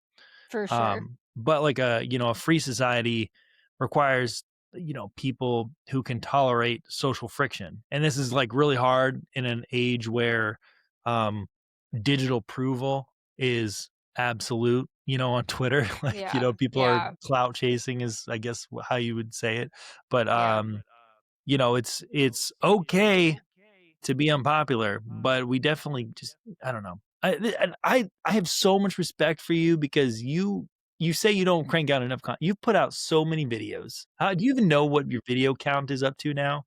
For sure. But like a free society requires, people who can tolerate social friction. And this is like really hard in an age where um, digital approval is absolute, on Twitter. Like, Yeah. people are Yeah. clout chasing is, I guess, how you would say it. But, Yeah. it's okay to be unpopular, but we definitely just I don't know. I have so much respect for you because you say you don't crank out enough you've put out so many videos. How do you even know what your video count is up to now?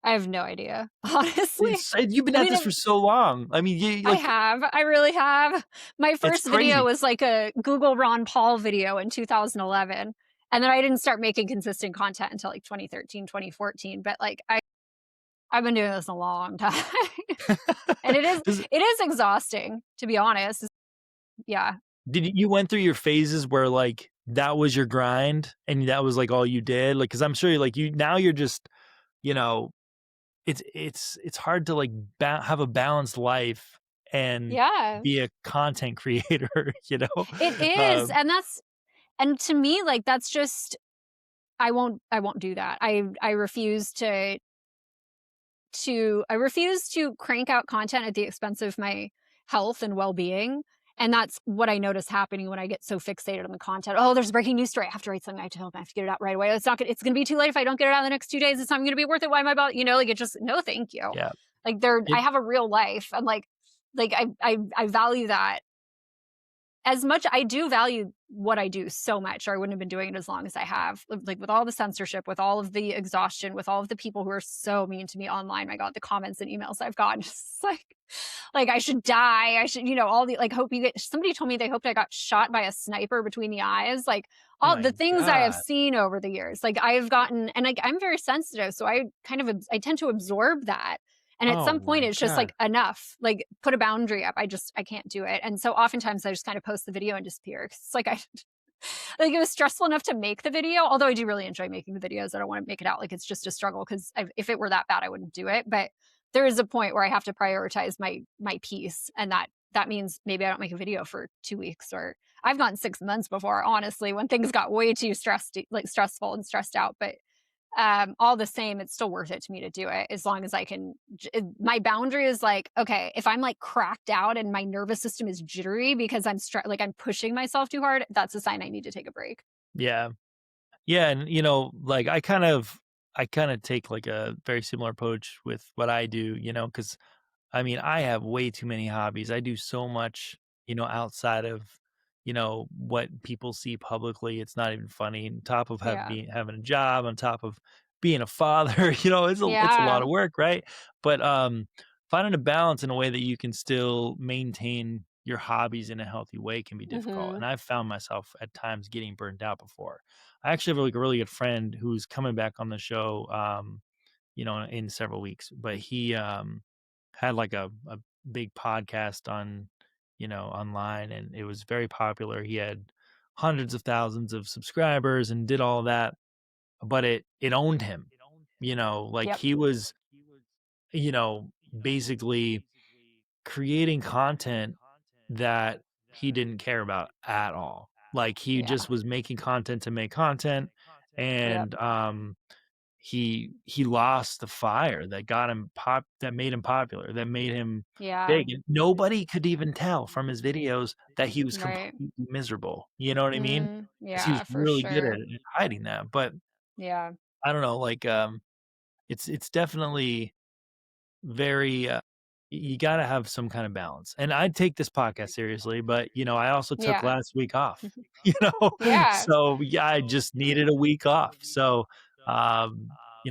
I have no idea, honestly. You've been I at mean, this for so long. I mean, you I like have. I really have. My it's first video crazy. was like a Google Ron Paul video in 2011. And then I didn't start making consistent content until like 2013, 2014. But like I've been doing this a long time. And Does it is exhausting, to be honest. Yeah. you went through your phases where like that was your grind and that was like all you did? Like, because I'm sure like you're just, you know, it's hard to like have a balanced life and Yeah. be a content creator, It is. Um, And to me, like that's just I won't do that. I refuse I refuse to crank out content at the expense of my health and well-being. And that's what I notice happening when I get so fixated on the content. Oh, there's a breaking news story. I have to write something. I have to get it out right away. It's gonna be too late if I don't get it out in the next 2 days. It's not gonna be worth it. Why am I about, like it just no, thank you. yeah. Like I It have a real life. And like I value that as much I do value what I do so much, or I wouldn't have been doing it as long as I have. Like with all the censorship, with all of the exhaustion, with all of the people who are so mean to me online. My God, the comments and emails I've gotten, just like I should die. I should, all the like hope you get. Somebody told me they hoped I got shot by a sniper between the eyes. Like Oh all my the things I have God. seen over the years. Like I've gotten, and like I'm very sensitive, so I tend to absorb that. And at Oh some point, my it's just God. like enough, like put a boundary up. I can't do it. And so oftentimes I just kind of post the video and disappear. 'Cause it's like like it was stressful enough to make the video, although I do really enjoy making the videos. I don't want to make it out like it's just a struggle because if it were that bad, I wouldn't do it. But there is a point where I have to prioritize my peace. And that means maybe I don't make a video for 2 weeks, or I've gone 6 months before, honestly, when things got way too stressful and stressed out. But all the same, it's still worth it to me to do it as long as I can. My boundary is like, okay, if I'm like cracked out and my nervous system is jittery because like I'm pushing myself too hard, that's a sign I need to take a break. Yeah. Yeah. And, like I kind of take like a very similar approach with what I do, because I mean, I have way too many hobbies. I do so much, outside of, what people see publicly. It's not even funny. On top of Yeah. having a job, on top of being a father, it's a lot Yeah. of work, right? But finding a balance in a way that you can still maintain your hobbies in a healthy way can be difficult. Hmm. And I've found myself at times getting burned out before. I actually have like a really good friend who's coming back on the show, in several weeks, but he had like a big podcast on, online, and it was very popular. He had hundreds of thousands of subscribers and did all that, but it owned him, like Yep. he was, you know, basically creating content that he didn't care about at all. Like he Yeah. just was making content to make content, Yep. and he lost the fire that got him that made him popular, that made him Yeah. big, and nobody could even tell from his videos that he was Right. completely miserable, you know what I mean? Mm, 'Cause he was yeah, for really good sure. at hiding that, but Yeah. I don't know, like, it's definitely very, you gotta have some kind of balance, and I take this podcast seriously, but, I also took Yeah. last week off, you know? Yeah. So, yeah, I just needed a week off, so,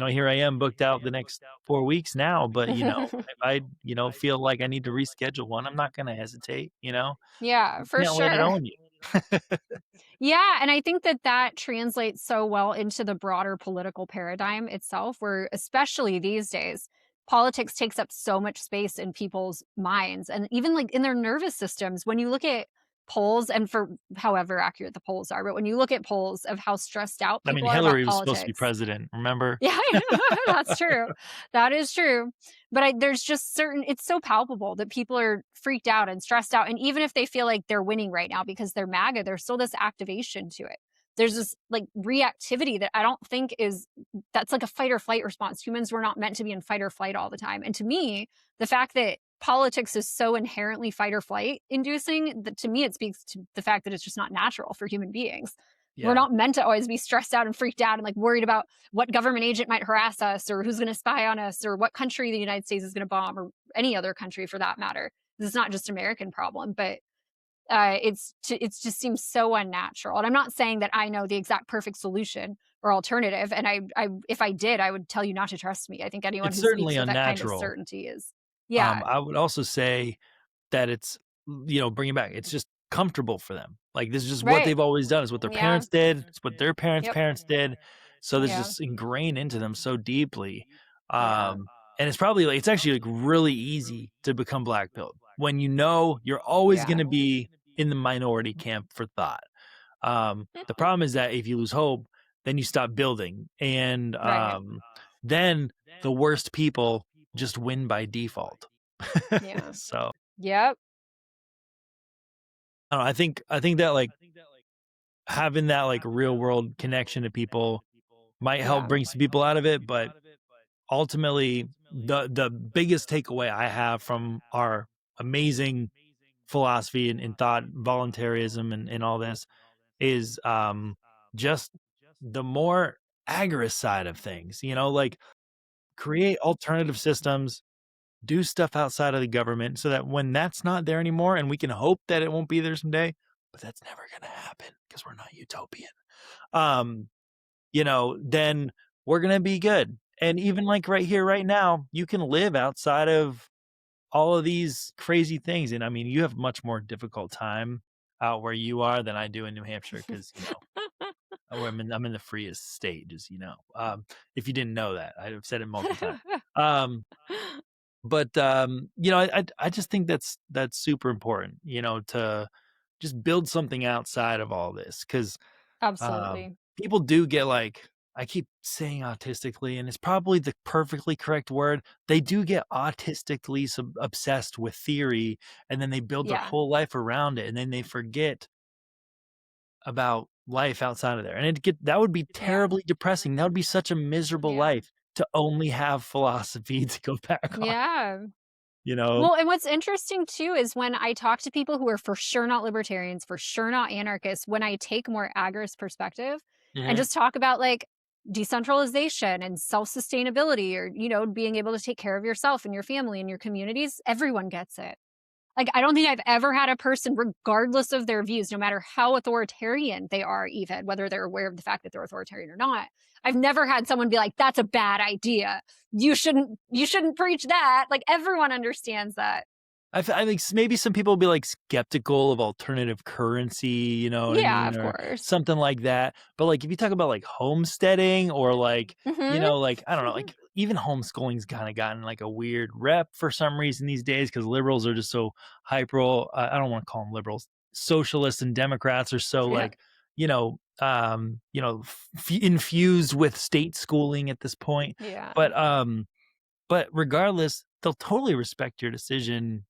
here I am booked out the next 4 weeks now, but, if I, feel like I need to reschedule one, I'm not gonna hesitate, you know? Yeah, You for can't let it sure. own you. Yeah, and I think that translates so well into the broader political paradigm itself, where especially these days, politics takes up so much space in people's minds and even like in their nervous systems. When you look at polls, and for however accurate the polls are, but when you look at polls of how stressed out I mean, people are about Hillary was supposed to be politics. president, remember? Yeah, that's true. That is true. But there's just it's so palpable that people are freaked out and stressed out. And even if they feel like they're winning right now because they're MAGA, there's still this activation to it. There's this like reactivity that I don't think that's like a fight or flight response. Humans were not meant to be in fight or flight all the time. And to me, the fact that politics is so inherently fight or flight inducing, that to me, it speaks to the fact that it's just not natural for human beings. We're Yeah. not meant to always be stressed out and freaked out and like worried about what government agent might harass us or who's going to spy on us or what country the United States is going to bomb or any other country for that matter. This is not just an American problem, but it just seems so unnatural. And I'm not saying that I know the exact perfect solution or alternative. And if I did, I would tell you not to trust me. I think anyone It's who certainly speaks with that kind of unnatural. certainty is, yeah, I would also say that it's, bring it back. It's just comfortable for them. Like this is just what right, they've always done. It's what their yeah, parents did. It's what their yep, parents did. So this yeah, just ingrained into them so deeply. yeah, And it's probably like it's actually like really easy to become black pilled when you're always going yeah, to be in the minority camp for thought. The problem is that if you lose hope, then you stop building, and right, then the worst people just win by default. yeah, So yep, I don't know, I think that like having that like real world connection to people might help yeah, bring some people out of it, but ultimately the biggest takeaway I have from our amazing philosophy and thought, voluntarism and all this is just the more agorist side of things, like create alternative systems, do stuff outside of the government so that when that's not there anymore, and we can hope that it won't be there someday, but that's never going to happen because we're not utopian. Then we're going to be good. And even like right here, right now, you can live outside of all of these crazy things. And I mean, you have much more difficult time out where you are than I do in New Hampshire because, I'm in the freest state, as you know. If you didn't know that, I've said it multiple times. I just think that's super important, to just build something outside of all this because Absolutely. people do get like, I keep saying autistically, and it's probably the perfectly correct word. They do get autistically obsessed with theory, and then they build their Yeah. whole life around it, and then they forget about life outside of there. And that would be Yeah. terribly depressing. That would be such a miserable Yeah. life to only have philosophy to go back on, Yeah. you know? Well, and what's interesting too is when I talk to people who are for sure not libertarians, for sure not anarchists, when I take more agorist perspective and Mhm. just talk about like decentralization and self-sustainability or, being able to take care of yourself and your family and your communities, everyone gets it. Like, I don't think I've ever had a person, regardless of their views, no matter how authoritarian they are, even whether they're aware of the fact that they're authoritarian or not. I've never had someone be like, "That's a bad idea. You shouldn't preach that." Like everyone understands that. I think maybe some people will be like skeptical of alternative currency, you know what I Yeah, mean, of or course. something like that. But like if you talk about like homesteading or like, Mhm. like I don't know, like even homeschooling's kind of gotten like a weird rep for some reason these days because liberals are just so hyper. I don't want to call them liberals. Socialists and Democrats are so Yeah. like, infused with state schooling at this point. Yeah. But but regardless, they'll totally respect your decision,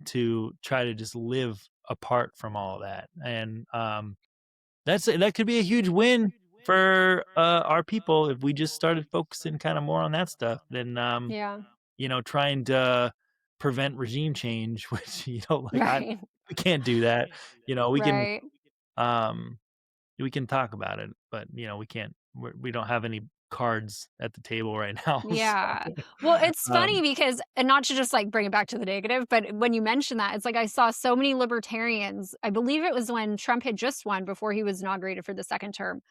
to try to just live apart from all that. And that could be a huge win for our people if we just started focusing kind of more on that stuff than Yeah. trying to prevent regime change, which like I Right. we can't do that. We can Right. um we can talk about it, but we can't. We don't have any cards at the table right now. So, Yeah. Well, it's funny um, because and not to just, like, bring it back to the negative, but when you mention that, it's like I saw so many libertarians I believe it was when Trump had just won before he was inaugurated for the 2nd term,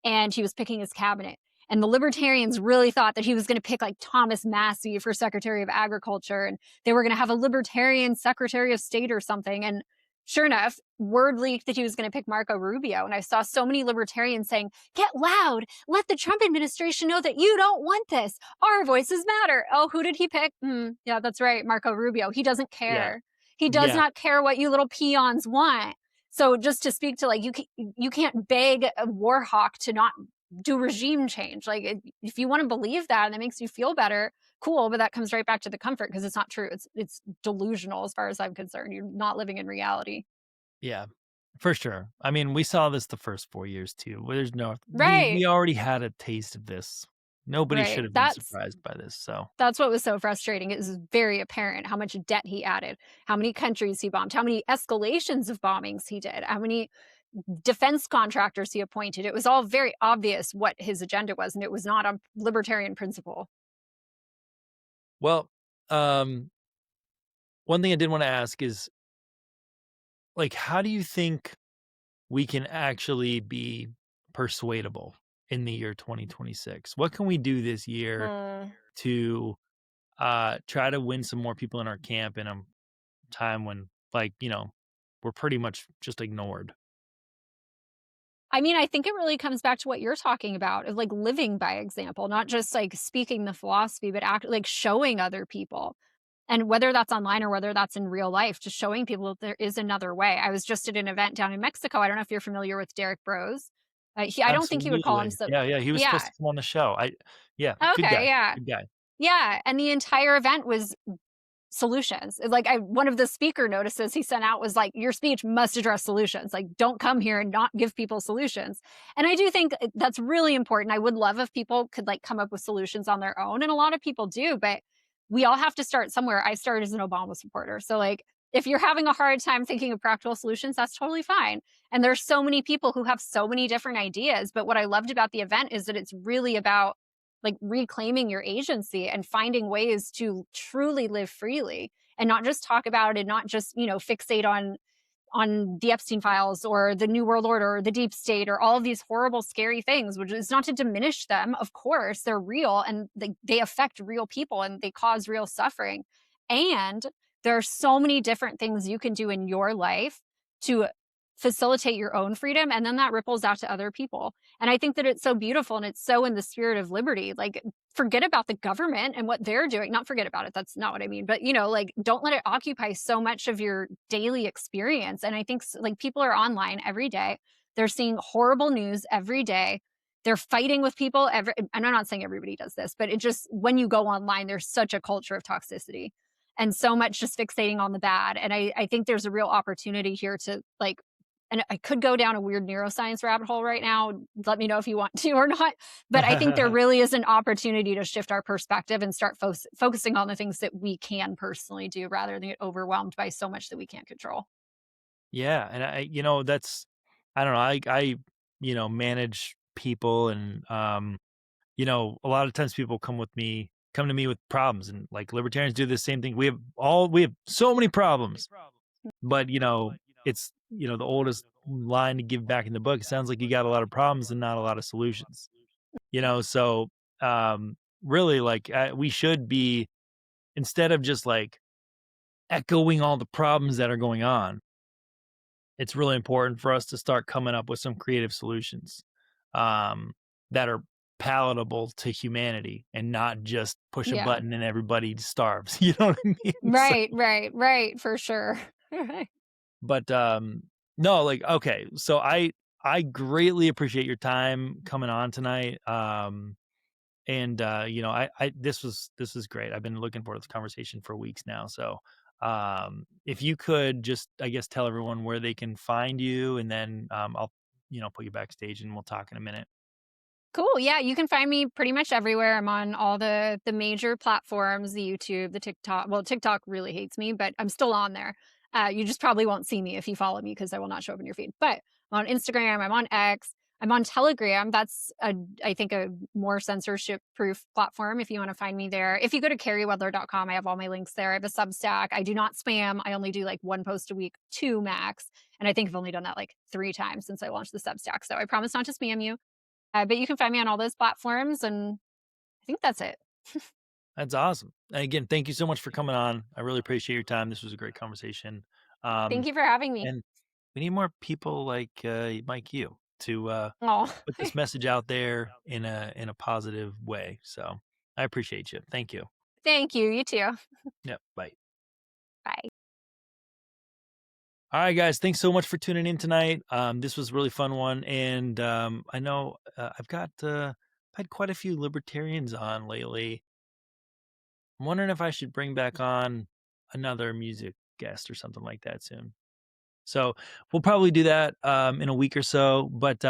and he was picking his cabinet, and the libertarians really thought that he was gonna pick, like, Thomas Massie for Secretary of Agriculture, and they were gonna have a libertarian Secretary of State or something, and sure enough, word leaked that he was gonna pick Marco Rubio, and I saw so many libertarians saying, "Get loud! Let the Trump administration know that you don't want this. Our voices matter." Oh, who did he pick? Yeah, that's right, Marco Rubio. He doesn't yeah, care. He does yeah, not care what you little peons want. So just to speak to like you can't beg a war hawk to not do regime change. Like if you want to believe that and that makes you feel better, cool. But that comes right back to the comfort because it's not true. It's delusional as far as I'm concerned. You're not living in reality. yeah, for sure. I mean, we saw this the first 4 years too. Where there's no, Right. we already had a taste of this. Nobody should Right. have been That's surprised by this. So That's what was so frustrating. It was very apparent how much debt he added, how many countries he bombed, how many escalations of bombings he did, how many defense contractors he appointed. It was all very obvious what his agenda was, and it was not on libertarian principle. well, um, one thing I did want to ask is like, how do you think we can actually be persuadable in the year 2026? What can we do this year Hmm. to try to win some more people in our camp in a time when, like, we're pretty much just ignored? I mean, I think it really comes back to what you're talking about of like living by example, not just like speaking the philosophy, but like showing other people. And whether that's online or whether that's in real life, just showing people that there is another way. I was just at an event down in Mexico. I don't know if you're familiar with Derek Bros. I don't think he would call Absolutely. himself. Yeah, yeah, he was supposed Yeah. to come on the show. Yeah, good Okay. guy, Yeah. good guy. Yeah. And the entire event was solutions. Like one of the speaker notices he sent out was like, your speech must address solutions. Like, don't come here and not give people solutions. And I do think that's really important. I would love if people could like come up with solutions on their own. And a lot of people do, but we all have to start somewhere. I started as an Obama supporter. So like if you're having a hard time thinking of practical solutions, that's totally fine. And there's so many people who have so many different ideas. But what I loved about the event is that it's really about like reclaiming your agency and finding ways to truly live freely and not just talk about it and not just, fixate on on the Epstein files or the New World Order or the deep state or all of these horrible, scary things, which is not to diminish them. Of course, they're real and they affect real people and they cause real suffering. And there are so many different things you can do in your life to facilitate your own freedom. And then that ripples out to other people. And I think that it's so beautiful and it's so in the spirit of liberty. Like, forget about the government and what they're doing. Not forget about it. That's not what I mean. But, like, don't let it occupy so much of your daily experience. And I think like people are online every day. They're seeing horrible news every day. They're fighting with people and I'm not saying everybody does this, but it just, when you go online, there's such a culture of toxicity and so much just fixating on the bad. And I think there's a real opportunity here to, like, and I could go down a weird neuroscience rabbit hole right now. Let me know if you want to or not. But I think there really is an opportunity to shift our perspective and start focusing on the things that we can personally do rather than get overwhelmed by so much that we can't control. Yeah. And I don't know. I manage people and, a lot of times people come to me with problems, and like libertarians do the same thing. We have so many problems, but it's, the oldest line to give back in the book. It sounds like you got a lot of problems and not a lot of solutions, so, really, like, we should be, instead of just like echoing all the problems that are going on, it's really important for us to start coming up with some creative solutions, that are palatable to humanity and not just push a button and everybody starves. You know what I mean? Right. For sure. But no, like, okay, so I greatly appreciate your time coming on tonight. And I this was great. I've been looking forward to this conversation for weeks now. So if you could just, I guess, tell everyone where they can find you, and then I'll put you backstage and we'll talk in a minute. Cool. Yeah, you can find me pretty much everywhere. I'm on all the major platforms, the YouTube, the TikTok. Well, TikTok really hates me, but I'm still on there. You just probably won't see me if you follow me because I will not show up in your feed. But I'm on Instagram, I'm on X, I'm on Telegram. That's I think a more censorship-proof platform if you want to find me there. If you go to carriewedler.com, I have all my links there. I have a Substack. I do not spam. I only do like one post a week, 2 max. And I think I've only done that like 3 times since I launched the Substack. So I promise not to spam you. But you can find me on all those platforms, and I think that's it. That's awesome. And again, thank you so much for coming on. I really appreciate your time. This was a great conversation. Thank you for having me. And we need more people like you to Oh, put this message out there in a positive way. So I appreciate you. Thank you. thank you. You too. Yeah. Bye. Bye. All right, guys. Thanks so much for tuning in tonight. This was a really fun one, and I know I've had quite a few libertarians on lately. I'm wondering if I should bring back on another music guest or something like that soon. So we'll probably do that in a week or so. But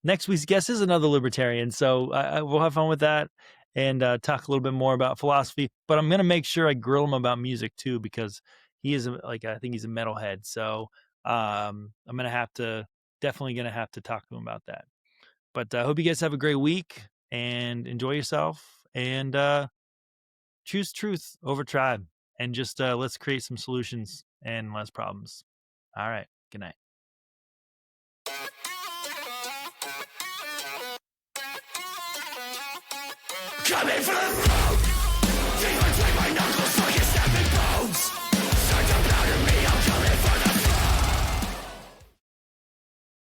next week's guest is another libertarian, so we'll have fun with that and talk a little bit more about philosophy. But I'm gonna make sure I grill him about music too, because he is I think he's a metalhead. So I'm definitely gonna have to talk to him about that. But I hope you guys have a great week and enjoy yourself, and choose truth over tribe, and just let's create some solutions and less problems. All right. Good night. Coming from